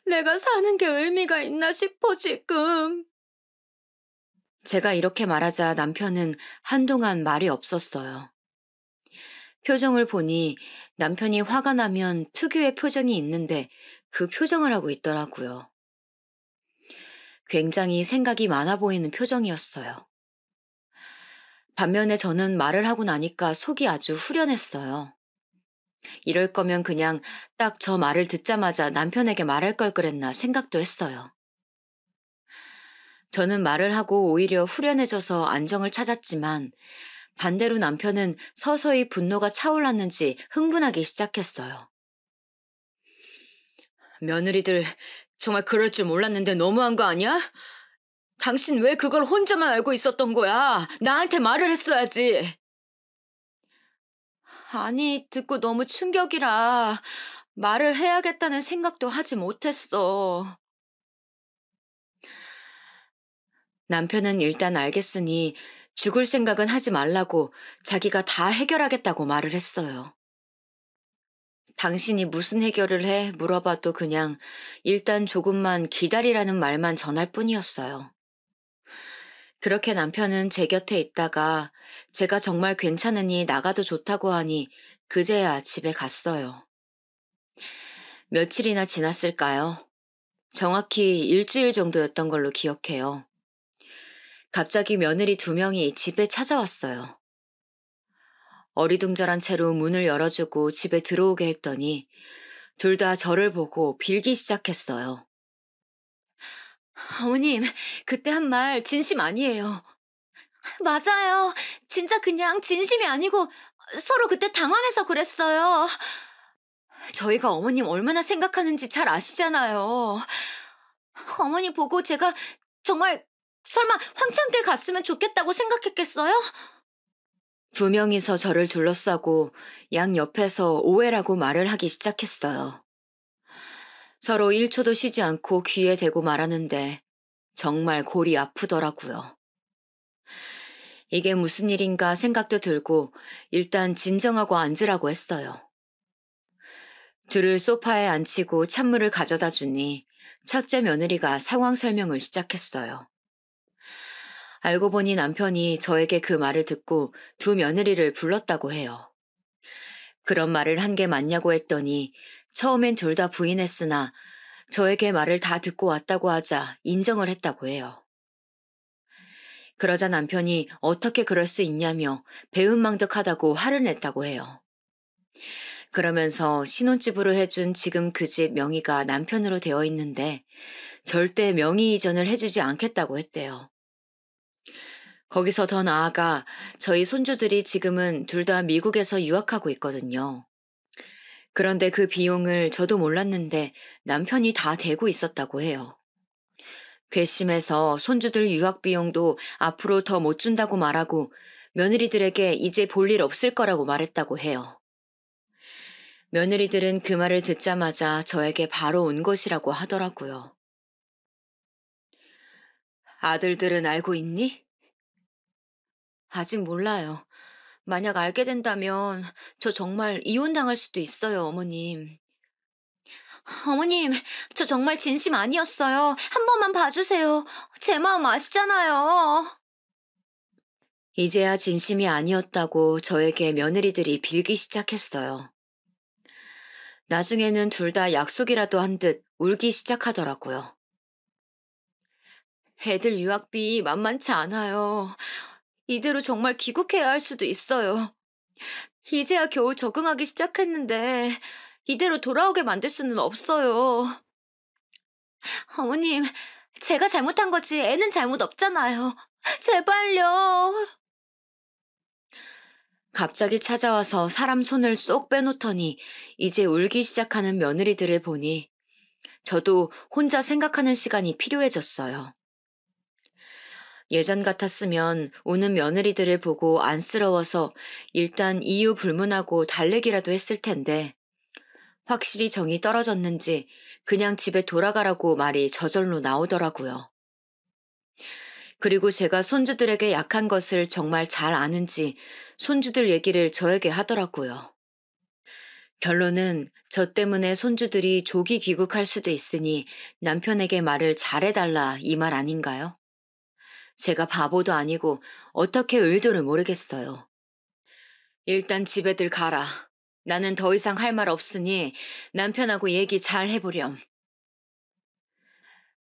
Speaker 1: 내가 사는 게 의미가 있나 싶어 지금. 제가 이렇게 말하자 남편은 한동안 말이 없었어요. 표정을 보니 남편이 화가 나면 특유의 표정이 있는데 그 표정을 하고 있더라고요. 굉장히 생각이 많아 보이는 표정이었어요. 반면에 저는 말을 하고 나니까 속이 아주 후련했어요. 이럴 거면 그냥 딱 저 말을 듣자마자 남편에게 말할 걸 그랬나 생각도 했어요. 저는 말을 하고 오히려 후련해져서 안정을 찾았지만 반대로 남편은 서서히 분노가 차올랐는지 흥분하기 시작했어요. 며느리들 정말 그럴 줄 몰랐는데 너무한 거 아니야? 당신 왜 그걸 혼자만 알고 있었던 거야? 나한테 말을 했어야지. 아니, 듣고 너무 충격이라 말을 해야겠다는 생각도 하지 못했어. 남편은 일단 알겠으니 죽을 생각은 하지 말라고 자기가 다 해결하겠다고 말을 했어요. 당신이 무슨 해결을 해? 물어봐도 그냥 일단 조금만 기다리라는 말만 전할 뿐이었어요. 그렇게 남편은 제 곁에 있다가 제가 정말 괜찮으니 나가도 좋다고 하니 그제야 집에 갔어요. 며칠이나 지났을까요? 정확히 일주일 정도였던 걸로 기억해요. 갑자기 며느리 2명이 집에 찾아왔어요. 어리둥절한 채로 문을 열어주고 집에 들어오게 했더니 둘 다 저를 보고 빌기 시작했어요. 어머님, 그때 한 말 진심 아니에요. 맞아요. 진짜 그냥 진심이 아니고 서로 그때 당황해서 그랬어요. 저희가 어머님 얼마나 생각하는지 잘 아시잖아요. 어머니 보고 제가 정말 설마 황천길 갔으면 좋겠다고 생각했겠어요? 두 명이서 저를 둘러싸고 양 옆에서 오해라고 말을 하기 시작했어요. 서로 1초도 쉬지 않고 귀에 대고 말하는데 정말 골이 아프더라고요. 이게 무슨 일인가 생각도 들고 일단 진정하고 앉으라고 했어요. 둘을 소파에 앉히고 찬물을 가져다 주니 첫째 며느리가 상황 설명을 시작했어요. 알고 보니 남편이 저에게 그 말을 듣고 두 며느리를 불렀다고 해요. 그런 말을 한 게 맞냐고 했더니 처음엔 둘 다 부인했으나 저에게 말을 다 듣고 왔다고 하자 인정을 했다고 해요. 그러자 남편이 어떻게 그럴 수 있냐며 배은망덕하다고 화를 냈다고 해요. 그러면서 신혼집으로 해준 지금 그 집 명의가 남편으로 되어 있는데 절대 명의 이전을 해주지 않겠다고 했대요. 거기서 더 나아가 저희 손주들이 지금은 둘 다 미국에서 유학하고 있거든요. 그런데 그 비용을 저도 몰랐는데 남편이 다 대고 있었다고 해요. 괘씸해서 손주들 유학 비용도 앞으로 더 못 준다고 말하고 며느리들에게 이제 볼 일 없을 거라고 말했다고 해요. 며느리들은 그 말을 듣자마자 저에게 바로 온 것이라고 하더라고요. 아들들은 알고 있니? 아직 몰라요. 만약 알게 된다면 저 정말 이혼당할 수도 있어요, 어머님. 어머님, 저 정말 진심 아니었어요. 한 번만 봐주세요. 제 마음 아시잖아요. 이제야 진심이 아니었다고 저에게 며느리들이 빌기 시작했어요. 나중에는 둘 다 약속이라도 한 듯 울기 시작하더라고요. 애들 유학비 만만치 않아요. 이대로 정말 귀국해야 할 수도 있어요. 이제야 겨우 적응하기 시작했는데 이대로 돌아오게 만들 수는 없어요. 어머님, 제가 잘못한 거지 애는 잘못 없잖아요. 제발요. 갑자기 찾아와서 사람 손을 쏙 빼놓더니 이제 울기 시작하는 며느리들을 보니 저도 혼자 생각하는 시간이 필요해졌어요. 예전 같았으면 우는 며느리들을 보고 안쓰러워서 일단 이유 불문하고 달래기라도 했을 텐데 확실히 정이 떨어졌는지 그냥 집에 돌아가라고 말이 저절로 나오더라고요. 그리고 제가 손주들에게 약한 것을 정말 잘 아는지 손주들 얘기를 저에게 하더라고요. 결론은 저 때문에 손주들이 조기 귀국할 수도 있으니 남편에게 말을 잘해달라 이 말 아닌가요? 제가 바보도 아니고 어떻게 의도를 모르겠어요. 일단 집에들 가라. 나는 더 이상 할 말 없으니 남편하고 얘기 잘 해보렴.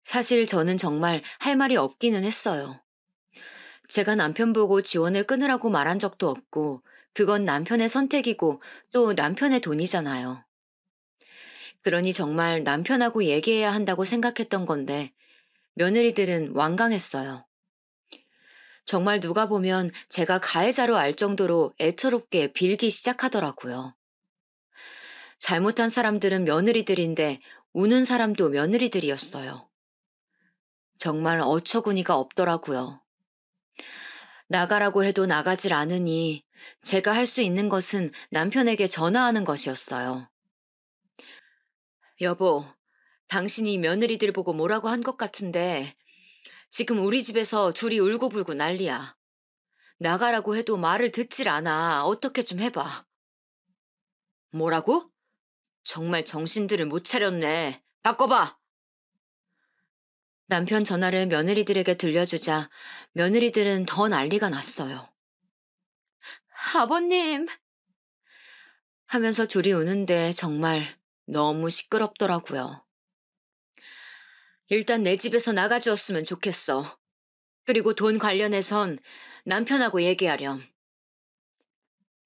Speaker 1: 사실 저는 정말 할 말이 없기는 했어요. 제가 남편 보고 지원을 끊으라고 말한 적도 없고 그건 남편의 선택이고 또 남편의 돈이잖아요. 그러니 정말 남편하고 얘기해야 한다고 생각했던 건데 며느리들은 완강했어요. 정말 누가 보면 제가 가해자로 알 정도로 애처롭게 빌기 시작하더라고요. 잘못한 사람들은 며느리들인데 우는 사람도 며느리들이었어요. 정말 어처구니가 없더라고요. 나가라고 해도 나가질 않으니 제가 할 수 있는 것은 남편에게 전화하는 것이었어요. 여보, 당신이 며느리들 보고 뭐라고 한 것 같은데 지금 우리 집에서 둘이 울고불고 난리야. 나가라고 해도 말을 듣질 않아. 어떻게 좀 해봐. 뭐라고? 정말 정신들을 못 차렸네. 바꿔봐. 남편 전화를 며느리들에게 들려주자 며느리들은 더 난리가 났어요. 아버님! 하면서 둘이 우는데 정말 너무 시끄럽더라고요. 일단 내 집에서 나가주었으면 좋겠어. 그리고 돈 관련해선 남편하고 얘기하렴.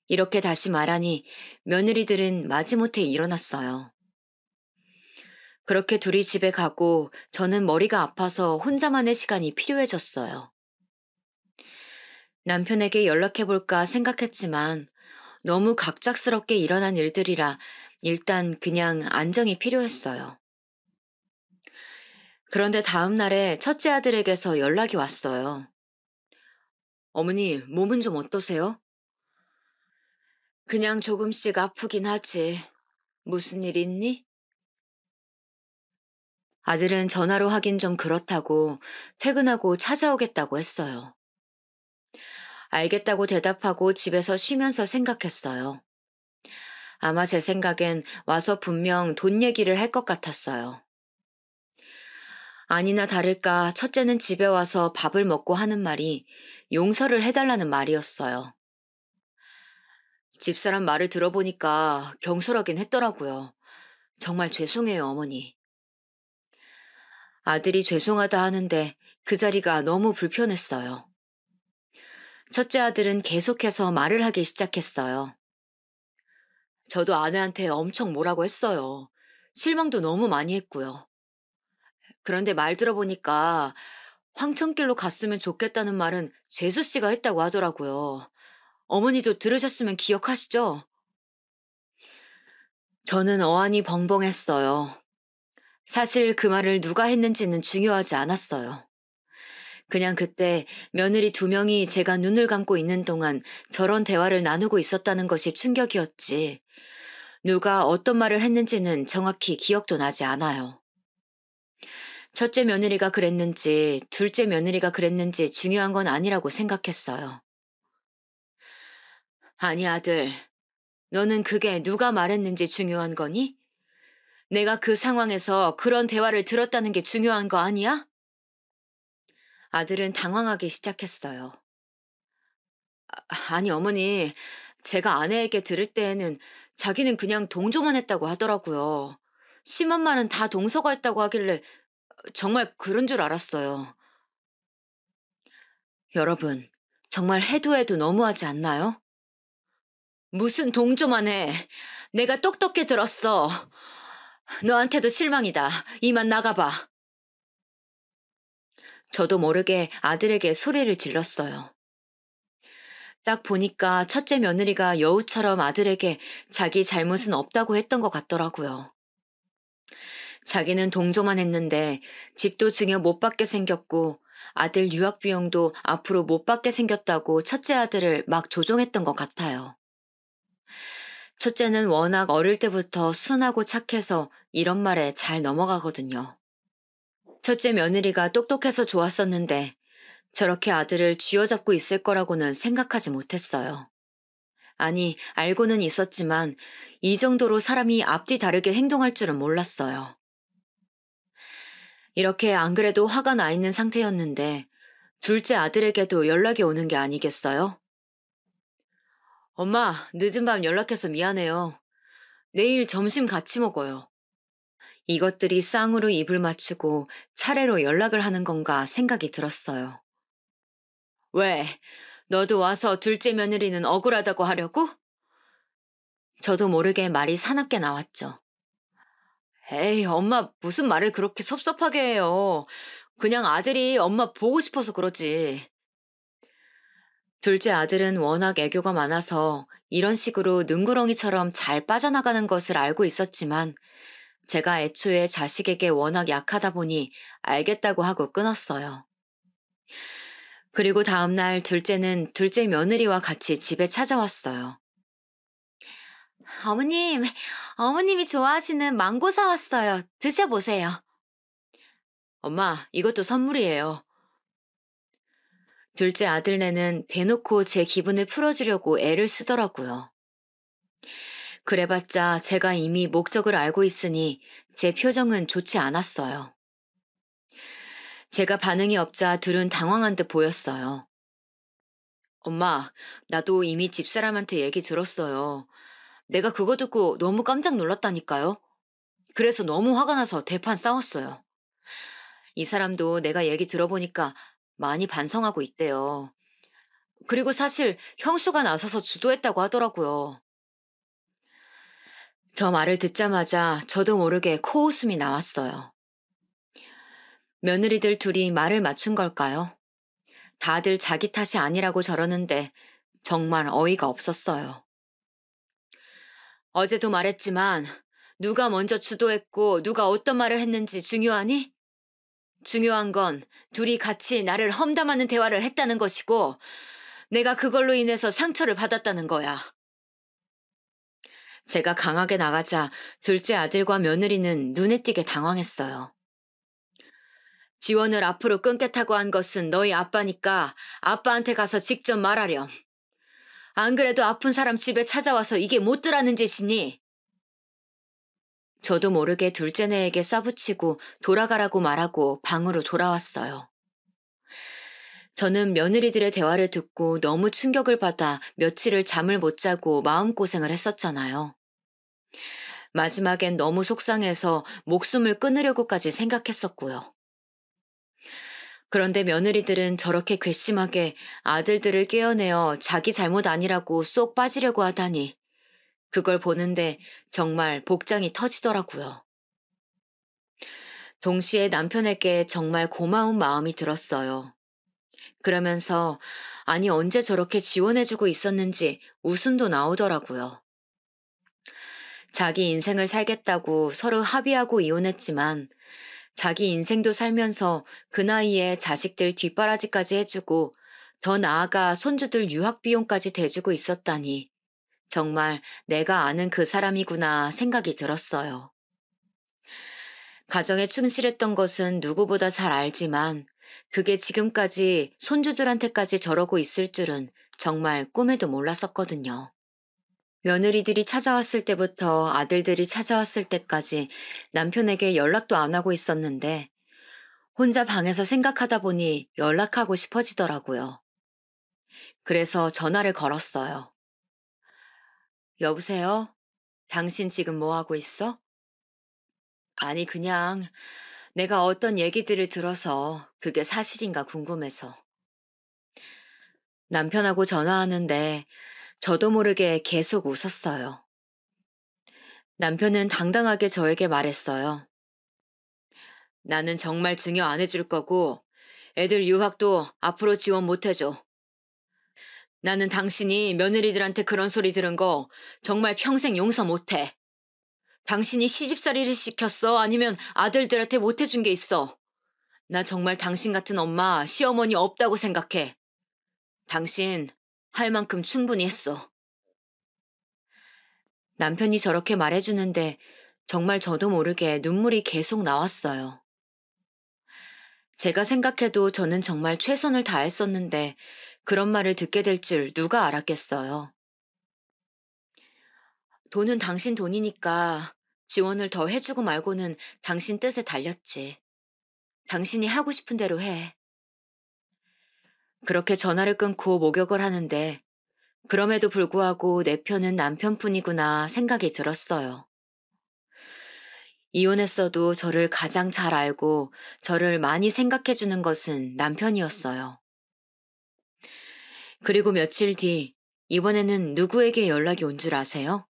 Speaker 1: 이렇게 다시 말하니 며느리들은 마지못해 일어났어요. 그렇게 둘이 집에 가고 저는 머리가 아파서 혼자만의 시간이 필요해졌어요. 남편에게 연락해볼까 생각했지만 너무 갑작스럽게 일어난 일들이라 일단 그냥 안정이 필요했어요. 그런데 다음 날에 첫째 아들에게서 연락이 왔어요. 어머니, 몸은 좀 어떠세요? 그냥 조금씩 아프긴 하지. 무슨 일 있니? 아들은 전화로 하긴 좀 그렇다고 퇴근하고 찾아오겠다고 했어요. 알겠다고 대답하고 집에서 쉬면서 생각했어요. 아마 제 생각엔 와서 분명 돈 얘기를 할 것 같았어요. 아니나 다를까 첫째는 집에 와서 밥을 먹고 하는 말이 용서를 해달라는 말이었어요. 집사람 말을 들어보니까 경솔하긴 했더라고요. 정말 죄송해요, 어머니. 아들이 죄송하다 하는데 그 자리가 너무 불편했어요. 첫째 아들은 계속해서 말을 하기 시작했어요. 저도 아내한테 엄청 뭐라고 했어요. 실망도 너무 많이 했고요. 그런데 말 들어보니까 황천길로 갔으면 좋겠다는 말은 재수 씨가 했다고 하더라고요. 어머니도 들으셨으면 기억하시죠? 저는 어안이 벙벙했어요. 사실 그 말을 누가 했는지는 중요하지 않았어요. 그냥 그때 며느리 두 명이 제가 눈을 감고 있는 동안 저런 대화를 나누고 있었다는 것이 충격이었지. 누가 어떤 말을 했는지는 정확히 기억도 나지 않아요. 첫째 며느리가 그랬는지, 둘째 며느리가 그랬는지 중요한 건 아니라고 생각했어요. 아니, 아들. 너는 그게 누가 말했는지 중요한 거니? 내가 그 상황에서 그런 대화를 들었다는 게 중요한 거 아니야? 아들은 당황하기 시작했어요. 아니, 어머니. 제가 아내에게 들을 때에는 자기는 그냥 동조만 했다고 하더라고요. 심한 말은 다 동서가 했다고 하길래 정말 그런 줄 알았어요. 여러분, 정말 해도 해도 너무하지 않나요? 무슨 동조만 해. 내가 똑똑히 들었어. 너한테도 실망이다. 이만 나가봐. 저도 모르게 아들에게 소리를 질렀어요. 딱 보니까 첫째 며느리가 여우처럼 아들에게 자기 잘못은 없다고 했던 것 같더라고요. 자기는 동조만 했는데 집도 증여 못 받게 생겼고 아들 유학 비용도 앞으로 못 받게 생겼다고 첫째 아들을 막 조종했던 것 같아요. 첫째는 워낙 어릴 때부터 순하고 착해서 이런 말에 잘 넘어가거든요. 첫째 며느리가 똑똑해서 좋았었는데 저렇게 아들을 쥐어잡고 있을 거라고는 생각하지 못했어요. 아니, 알고는 있었지만 이 정도로 사람이 앞뒤 다르게 행동할 줄은 몰랐어요. 이렇게 안 그래도 화가 나 있는 상태였는데 둘째 아들에게도 연락이 오는 게 아니겠어요? 엄마, 늦은 밤 연락해서 미안해요. 내일 점심 같이 먹어요. 이것들이 쌍으로 입을 맞추고 차례로 연락을 하는 건가 생각이 들었어요. 왜? 너도 와서 둘째 며느리는 억울하다고 하려고? 저도 모르게 말이 사납게 나왔죠. 에이, 엄마 무슨 말을 그렇게 섭섭하게 해요. 그냥 아들이 엄마 보고 싶어서 그러지. 둘째 아들은 워낙 애교가 많아서 이런 식으로 눈구렁이처럼 잘 빠져나가는 것을 알고 있었지만 제가 애초에 자식에게 워낙 약하다 보니 알겠다고 하고 끊었어요. 그리고 다음날 둘째는 둘째 며느리와 같이 집에 찾아왔어요. 어머님, 어머님이 좋아하시는 망고 사왔어요. 드셔보세요. 엄마, 이것도 선물이에요. 둘째 아들네는 대놓고 제 기분을 풀어주려고 애를 쓰더라고요. 그래봤자 제가 이미 목적을 알고 있으니 제 표정은 좋지 않았어요. 제가 반응이 없자 둘은 당황한 듯 보였어요. 엄마, 나도 이미 집사람한테 얘기 들었어요. 내가 그거 듣고 너무 깜짝 놀랐다니까요. 그래서 너무 화가 나서 대판 싸웠어요. 이 사람도 내가 얘기 들어보니까 많이 반성하고 있대요. 그리고 사실 형수가 나서서 주도했다고 하더라고요. 저 말을 듣자마자 저도 모르게 코웃음이 나왔어요. 며느리들 둘이 말을 맞춘 걸까요? 다들 자기 탓이 아니라고 저러는데 정말 어이가 없었어요. 어제도 말했지만 누가 먼저 주도했고 누가 어떤 말을 했는지 중요하니? 중요한 건 둘이 같이 나를 험담하는 대화를 했다는 것이고 내가 그걸로 인해서 상처를 받았다는 거야. 제가 강하게 나가자 둘째 아들과 며느리는 눈에 띄게 당황했어요. 지원을 앞으로 끊겠다고 한 것은 너희 아빠니까 아빠한테 가서 직접 말하렴. 안 그래도 아픈 사람 집에 찾아와서 이게 못들하는 짓이니? 저도 모르게 둘째네에게 쏴붙이고 돌아가라고 말하고 방으로 돌아왔어요. 저는 며느리들의 대화를 듣고 너무 충격을 받아 며칠을 잠을 못 자고 마음고생을 했었잖아요. 마지막엔 너무 속상해서 목숨을 끊으려고까지 생각했었고요. 그런데 며느리들은 저렇게 괘씸하게 아들들을 깨어내어 자기 잘못 아니라고 쏙 빠지려고 하다니 그걸 보는데 정말 복장이 터지더라고요. 동시에 남편에게 정말 고마운 마음이 들었어요. 그러면서 아니 언제 저렇게 지원해주고 있었는지 웃음도 나오더라고요. 자기 인생을 살겠다고 서로 합의하고 이혼했지만 자기 인생도 살면서 그 나이에 자식들 뒷바라지까지 해주고 더 나아가 손주들 유학 비용까지 대주고 있었다니 정말 내가 아는 그 사람이구나 생각이 들었어요. 가정에 충실했던 것은 누구보다 잘 알지만 그게 지금까지 손주들한테까지 저러고 있을 줄은 정말 꿈에도 몰랐었거든요. 며느리들이 찾아왔을 때부터 아들들이 찾아왔을 때까지 남편에게 연락도 안 하고 있었는데 혼자 방에서 생각하다 보니 연락하고 싶어지더라고요. 그래서 전화를 걸었어요. 여보세요? 당신 지금 뭐 하고 있어? 아니, 그냥 내가 어떤 얘기들을 들어서 그게 사실인가 궁금해서. 남편하고 전화하는데 저도 모르게 계속 웃었어요. 남편은 당당하게 저에게 말했어요. 나는 정말 증여 안 해줄 거고 애들 유학도 앞으로 지원 못 해줘. 나는 당신이 며느리들한테 그런 소리 들은 거 정말 평생 용서 못 해. 당신이 시집살이를 시켰어? 아니면 아들들한테 못 해준 게 있어? 나 정말 당신 같은 엄마, 시어머니 없다고 생각해. 당신 할 만큼 충분히 했어. 남편이 저렇게 말해주는데 정말 저도 모르게 눈물이 계속 나왔어요. 제가 생각해도 저는 정말 최선을 다했었는데 그런 말을 듣게 될 줄 누가 알았겠어요. 돈은 당신 돈이니까 지원을 더 해주고 말고는 당신 뜻에 달렸지. 당신이 하고 싶은 대로 해. 그렇게 전화를 끊고 목욕을 하는데 그럼에도 불구하고 내 편은 남편뿐이구나 생각이 들었어요. 이혼했어도 저를 가장 잘 알고 저를 많이 생각해주는 것은 남편이었어요. 그리고 며칠 뒤 이번에는 누구에게 연락이 온 줄 아세요?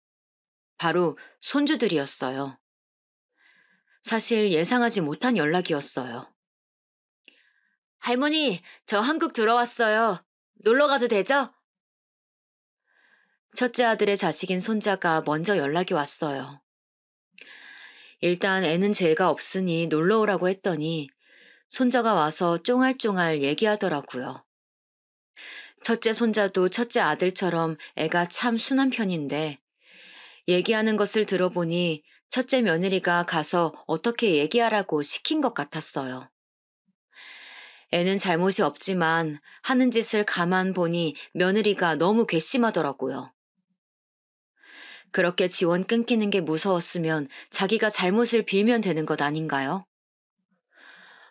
Speaker 1: 바로 손주들이었어요. 사실 예상하지 못한 연락이었어요. 할머니, 저 한국 들어왔어요. 놀러 가도 되죠? 첫째 아들의 자식인 손자가 먼저 연락이 왔어요. 일단 애는 죄가 없으니 놀러 오라고 했더니 손자가 와서 쫑알쫑알 얘기하더라고요. 첫째 손자도 첫째 아들처럼 애가 참 순한 편인데 얘기하는 것을 들어보니 첫째 며느리가 가서 어떻게 얘기하라고 시킨 것 같았어요. 애는 잘못이 없지만 하는 짓을 가만 보니 며느리가 너무 괘씸하더라고요. 그렇게 지원 끊기는 게 무서웠으면 자기가 잘못을 빌면 되는 것 아닌가요?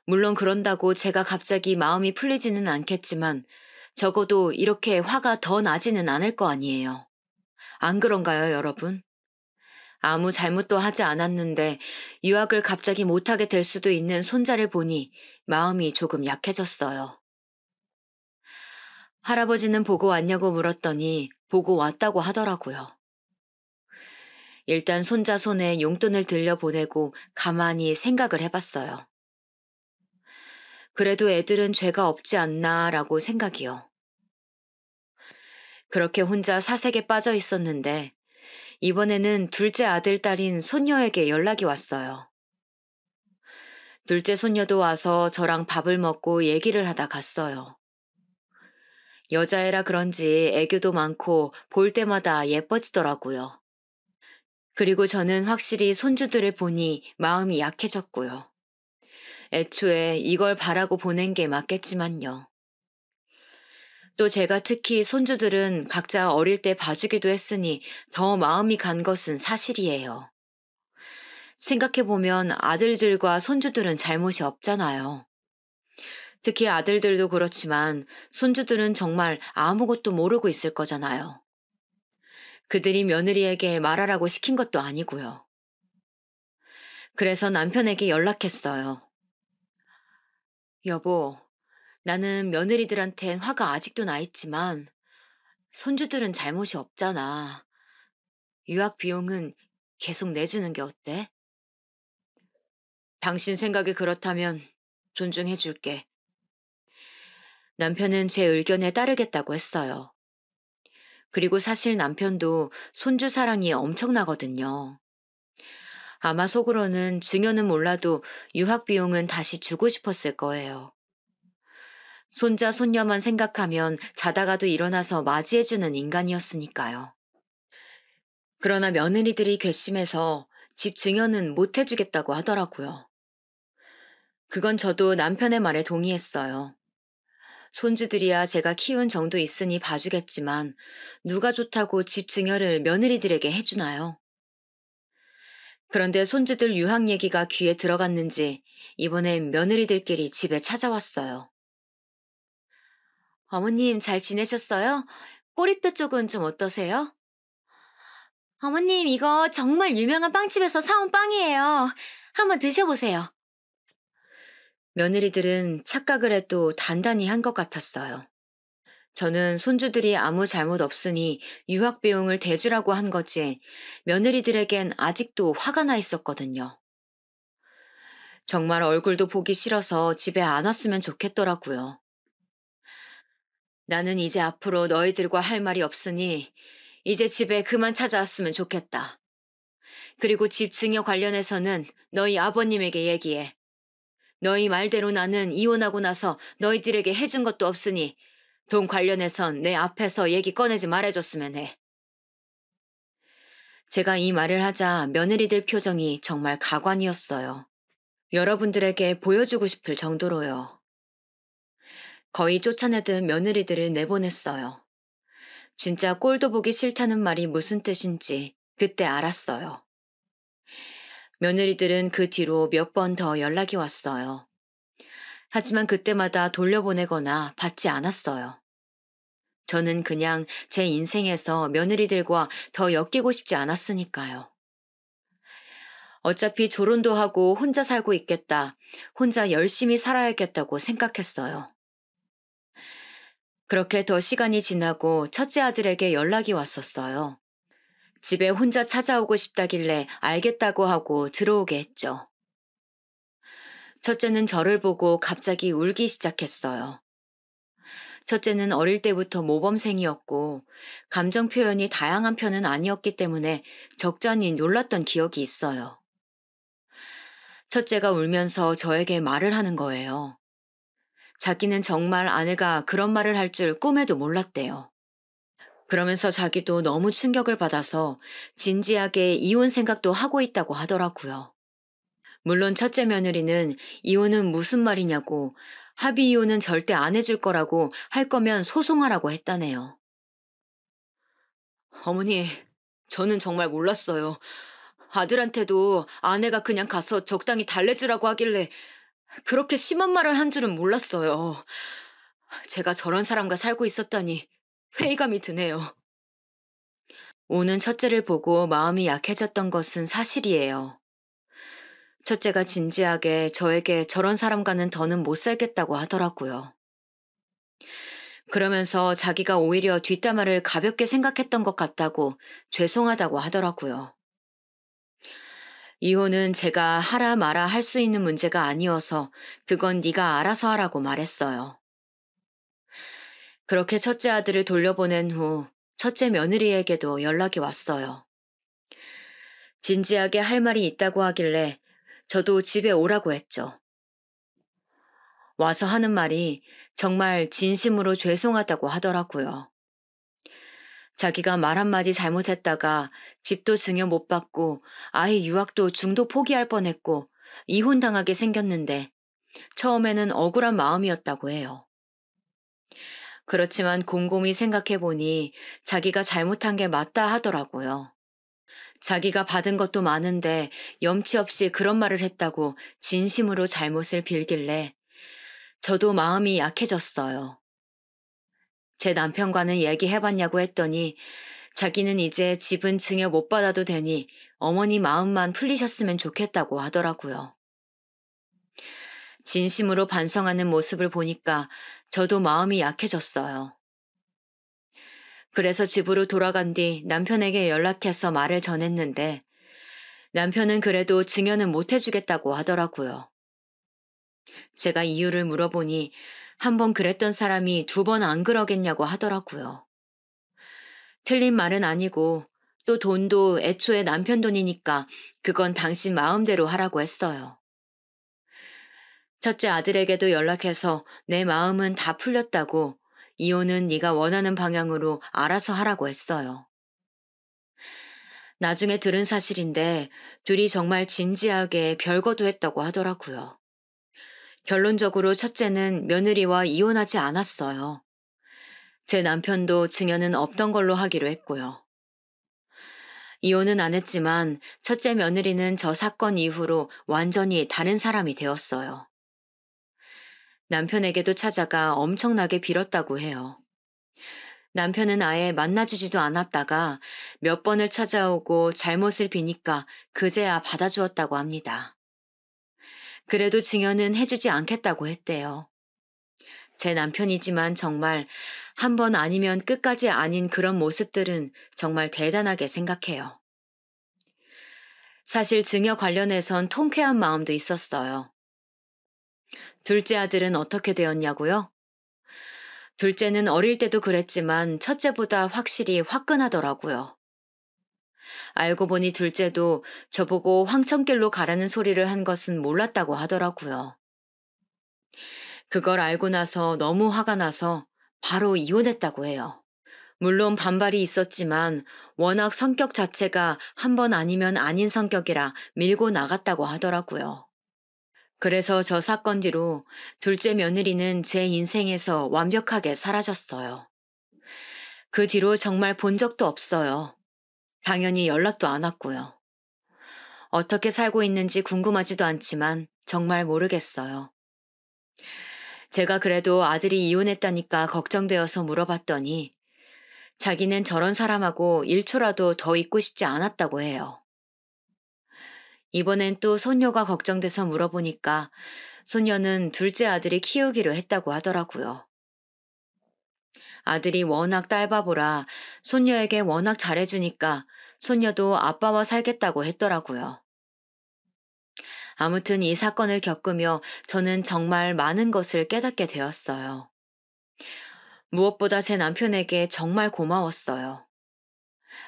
Speaker 1: 물론 그런다고 제가 갑자기 마음이 풀리지는 않겠지만 적어도 이렇게 화가 더 나지는 않을 거 아니에요. 안 그런가요, 여러분? 아무 잘못도 하지 않았는데 유학을 갑자기 못하게 될 수도 있는 손자를 보니 마음이 조금 약해졌어요. 할아버지는 보고 왔냐고 물었더니 보고 왔다고 하더라고요. 일단 손자 손에 용돈을 들려보내고 가만히 생각을 해봤어요. 그래도 애들은 죄가 없지 않나라고 생각이요. 그렇게 혼자 사색에 빠져 있었는데 이번에는 둘째 아들 딸인 손녀에게 연락이 왔어요. 둘째 손녀도 와서 저랑 밥을 먹고 얘기를 하다 갔어요. 여자애라 그런지 애교도 많고 볼 때마다 예뻐지더라고요. 그리고 저는 확실히 손주들을 보니 마음이 약해졌고요. 애초에 이걸 바라고 보낸 게 맞겠지만요. 또 제가 특히 손주들은 각자 어릴 때 봐주기도 했으니 더 마음이 간 것은 사실이에요. 생각해보면 아들들과 손주들은 잘못이 없잖아요. 특히 아들들도 그렇지만 손주들은 정말 아무것도 모르고 있을 거잖아요. 그들이 며느리에게 말하라고 시킨 것도 아니고요. 그래서 남편에게 연락했어요. 여보, 나는 며느리들한텐 화가 아직도 나 있지만 손주들은 잘못이 없잖아. 유학 비용은 계속 내주는 게 어때? 당신 생각이 그렇다면 존중해 줄게. 남편은 제 의견에 따르겠다고 했어요. 그리고 사실 남편도 손주 사랑이 엄청나거든요. 아마 속으로는 증여는 몰라도 유학 비용은 다시 주고 싶었을 거예요. 손자, 손녀만 생각하면 자다가도 일어나서 맞이해주는 인간이었으니까요. 그러나 며느리들이 괘씸해서 집 증여는 못 해주겠다고 하더라고요. 그건 저도 남편의 말에 동의했어요. 손주들이야 제가 키운 정도 있으니 봐주겠지만 누가 좋다고 집 증여를 며느리들에게 해주나요? 그런데 손주들 유학 얘기가 귀에 들어갔는지 이번엔 며느리들끼리 집에 찾아왔어요. 어머님 잘 지내셨어요? 꼬리뼈 쪽은 좀 어떠세요? 어머님 이거 정말 유명한 빵집에서 사온 빵이에요. 한번 드셔보세요. 며느리들은 착각을 해도 단단히 한 것 같았어요. 저는 손주들이 아무 잘못 없으니 유학 비용을 대주라고 한 거지 며느리들에겐 아직도 화가 나 있었거든요. 정말 얼굴도 보기 싫어서 집에 안 왔으면 좋겠더라고요. 나는 이제 앞으로 너희들과 할 말이 없으니 이제 집에 그만 찾아왔으면 좋겠다. 그리고 집 증여 관련해서는 너희 아버님에게 얘기해. 너희 말대로 나는 이혼하고 나서 너희들에게 해준 것도 없으니 돈 관련해선 내 앞에서 얘기 꺼내지 말아줬으면 해. 제가 이 말을 하자 며느리들 표정이 정말 가관이었어요. 여러분들에게 보여주고 싶을 정도로요. 거의 쫓아내듯 며느리들을 내보냈어요. 진짜 꼴도 보기 싫다는 말이 무슨 뜻인지 그때 알았어요. 며느리들은 그 뒤로 몇 번 더 연락이 왔어요. 하지만 그때마다 돌려보내거나 받지 않았어요. 저는 그냥 제 인생에서 며느리들과 더 엮이고 싶지 않았으니까요. 어차피 조론도 하고 혼자 살고 있겠다. 혼자 열심히 살아야겠다고 생각했어요. 그렇게 더 시간이 지나고 첫째 아들에게 연락이 왔었어요. 집에 혼자 찾아오고 싶다길래 알겠다고 하고 들어오게 했죠. 첫째는 저를 보고 갑자기 울기 시작했어요. 첫째는 어릴 때부터 모범생이었고 감정 표현이 다양한 편은 아니었기 때문에 적잖이 놀랐던 기억이 있어요. 첫째가 울면서 저에게 말을 하는 거예요. 자기는 정말 아내가 그런 말을 할 줄 꿈에도 몰랐대요. 그러면서 자기도 너무 충격을 받아서 진지하게 이혼 생각도 하고 있다고 하더라고요. 물론 첫째 며느리는 이혼은 무슨 말이냐고 합의 이혼은 절대 안 해줄 거라고 할 거면 소송하라고 했다네요. 어머니, 저는 정말 몰랐어요. 아들한테도 아내가 그냥 가서 적당히 달래주라고 하길래 그렇게 심한 말을 한 줄은 몰랐어요. 제가 저런 사람과 살고 있었다니 회의감이 드네요. 우는 첫째를 보고 마음이 약해졌던 것은 사실이에요. 첫째가 진지하게 저에게 저런 사람과는 더는 못 살겠다고 하더라고요. 그러면서 자기가 오히려 뒷담화를 가볍게 생각했던 것 같다고 죄송하다고 하더라고요. 이혼은 제가 하라 마라 할 수 있는 문제가 아니어서 그건 네가 알아서 하라고 말했어요. 그렇게 첫째 아들을 돌려보낸 후 첫째 며느리에게도 연락이 왔어요. 진지하게 할 말이 있다고 하길래 저도 집에 오라고 했죠. 와서 하는 말이 정말 진심으로 죄송하다고 하더라고요. 자기가 말 한마디 잘못했다가 집도 증여 못 받고 아이 유학도 중도 포기할 뻔했고 이혼당하게 생겼는데 처음에는 억울한 마음이었다고 해요. 그렇지만 곰곰이 생각해보니 자기가 잘못한 게 맞다 하더라고요. 자기가 받은 것도 많은데 염치 없이 그런 말을 했다고 진심으로 잘못을 빌길래 저도 마음이 약해졌어요. 제 남편과는 얘기해봤냐고 했더니 자기는 이제 집은 증여 못 받아도 되니 어머니 마음만 풀리셨으면 좋겠다고 하더라고요. 진심으로 반성하는 모습을 보니까 저도 마음이 약해졌어요. 그래서 집으로 돌아간 뒤 남편에게 연락해서 말을 전했는데 남편은 그래도 증여는 못 해주겠다고 하더라고요. 제가 이유를 물어보니 한 번 그랬던 사람이 두 번 안 그러겠냐고 하더라고요. 틀린 말은 아니고 또 돈도 애초에 남편 돈이니까 그건 당신 마음대로 하라고 했어요. 첫째 아들에게도 연락해서 내 마음은 다 풀렸다고 이혼은 네가 원하는 방향으로 알아서 하라고 했어요. 나중에 들은 사실인데 둘이 정말 진지하게 별거도 했다고 하더라고요. 결론적으로 첫째는 며느리와 이혼하지 않았어요. 제 남편도 증여는 없던 걸로 하기로 했고요. 이혼은 안 했지만 첫째 며느리는 저 사건 이후로 완전히 다른 사람이 되었어요. 남편에게도 찾아가 엄청나게 빌었다고 해요. 남편은 아예 만나주지도 않았다가 몇 번을 찾아오고 잘못을 비니까 그제야 받아주었다고 합니다. 그래도 증여는 해주지 않겠다고 했대요. 제 남편이지만 정말 한 번 아니면 끝까지 아닌 그런 모습들은 정말 대단하게 생각해요. 사실 증여 관련해선 통쾌한 마음도 있었어요. 둘째 아들은 어떻게 되었냐고요? 둘째는 어릴 때도 그랬지만 첫째보다 확실히 화끈하더라고요. 알고 보니 둘째도 저보고 황천길로 가라는 소리를 한 것은 몰랐다고 하더라고요. 그걸 알고 나서 너무 화가 나서 바로 이혼했다고 해요. 물론 반발이 있었지만 워낙 성격 자체가 한 번 아니면 아닌 성격이라 밀고 나갔다고 하더라고요. 그래서 저 사건 뒤로 둘째 며느리는 제 인생에서 완벽하게 사라졌어요. 그 뒤로 정말 본 적도 없어요. 당연히 연락도 안 왔고요. 어떻게 살고 있는지 궁금하지도 않지만 정말 모르겠어요. 제가 그래도 아들이 이혼했다니까 걱정되어서 물어봤더니 자기는 저런 사람하고 1초라도 더 있고 싶지 않았다고 해요. 이번엔 또 손녀가 걱정돼서 물어보니까 손녀는 둘째 아들이 키우기로 했다고 하더라고요. 아들이 워낙 딸바보라 손녀에게 워낙 잘해주니까 손녀도 아빠와 살겠다고 했더라고요. 아무튼 이 사건을 겪으며 저는 정말 많은 것을 깨닫게 되었어요. 무엇보다 제 남편에게 정말 고마웠어요.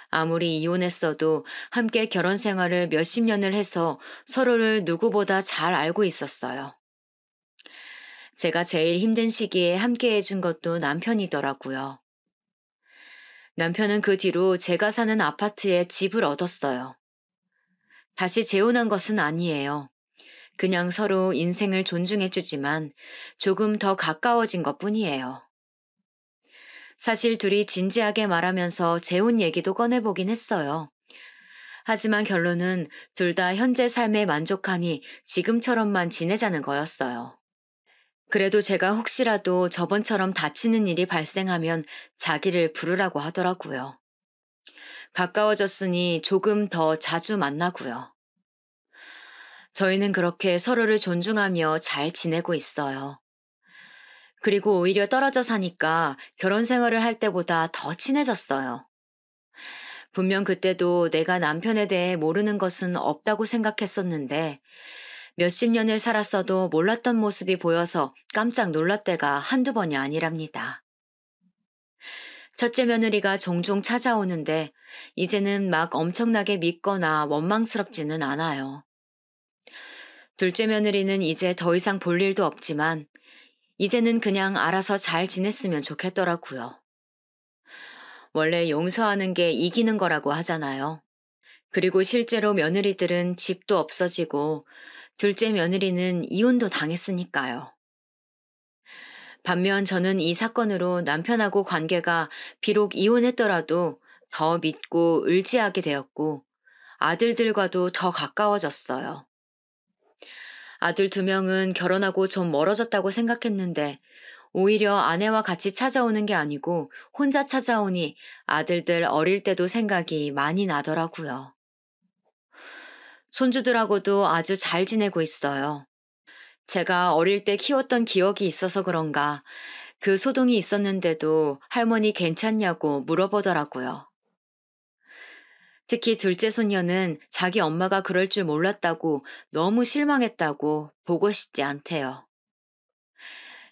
Speaker 1: 아무리 이혼했어도 함께 결혼 생활을 몇십 년을 해서 서로를 누구보다 잘 알고 있었어요. 제가 제일 힘든 시기에 함께 해준 것도 남편이더라고요. 남편은 그 뒤로 제가 사는 아파트에 집을 얻었어요. 다시 재혼한 것은 아니에요. 그냥 서로 인생을 존중해주지만 조금 더 가까워진 것 뿐이에요. 사실 둘이 진지하게 말하면서 재혼 얘기도 꺼내보긴 했어요. 하지만 결론은 둘 다 현재 삶에 만족하니 지금처럼만 지내자는 거였어요. 그래도 제가 혹시라도 저번처럼 다치는 일이 발생하면 자기를 부르라고 하더라고요. 가까워졌으니 조금 더 자주 만나고요. 저희는 그렇게 서로를 존중하며 잘 지내고 있어요. 그리고 오히려 떨어져 사니까 결혼 생활을 할 때보다 더 친해졌어요. 분명 그때도 내가 남편에 대해 모르는 것은 없다고 생각했었는데 몇십 년을 살았어도 몰랐던 모습이 보여서 깜짝 놀랄 때가 한두 번이 아니랍니다. 첫째 며느리가 종종 찾아오는데 이제는 막 엄청나게 믿거나 원망스럽지는 않아요. 둘째 며느리는 이제 더 이상 볼 일도 없지만 이제는 그냥 알아서 잘 지냈으면 좋겠더라고요. 원래 용서하는 게 이기는 거라고 하잖아요. 그리고 실제로 며느리들은 집도 없어지고 둘째 며느리는 이혼도 당했으니까요. 반면 저는 이 사건으로 남편하고 관계가 비록 이혼했더라도 더 믿고 의지하게 되었고 아들들과도 더 가까워졌어요. 아들 두 명은 결혼하고 좀 멀어졌다고 생각했는데 오히려 아내와 같이 찾아오는 게 아니고 혼자 찾아오니 아들들 어릴 때도 생각이 많이 나더라고요. 손주들하고도 아주 잘 지내고 있어요. 제가 어릴 때 키웠던 기억이 있어서 그런가 그 소동이 있었는데도 할머니 괜찮냐고 물어보더라고요. 특히 둘째 손녀는 자기 엄마가 그럴 줄 몰랐다고 너무 실망했다고 보고 싶지 않대요.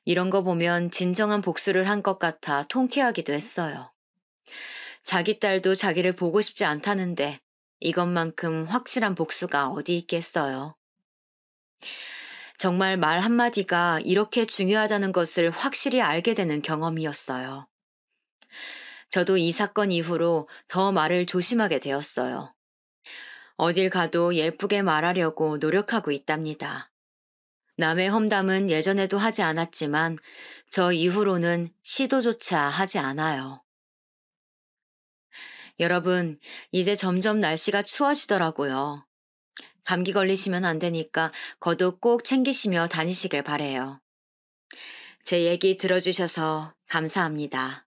Speaker 1: 이런 거 보면 진정한 복수를 한 것 같아 통쾌하기도 했어요. 자기 딸도 자기를 보고 싶지 않다는데 이것만큼 확실한 복수가 어디 있겠어요. 정말 말 한마디가 이렇게 중요하다는 것을 확실히 알게 되는 경험이었어요. 저도 이 사건 이후로 더 말을 조심하게 되었어요. 어딜 가도 예쁘게 말하려고 노력하고 있답니다. 남의 험담은 예전에도 하지 않았지만 저 이후로는 시도조차 하지 않아요. 여러분, 이제 점점 날씨가 추워지더라고요. 감기 걸리시면 안 되니까 겉옷 꼭 챙기시며 다니시길 바래요. 제 얘기 들어주셔서 감사합니다.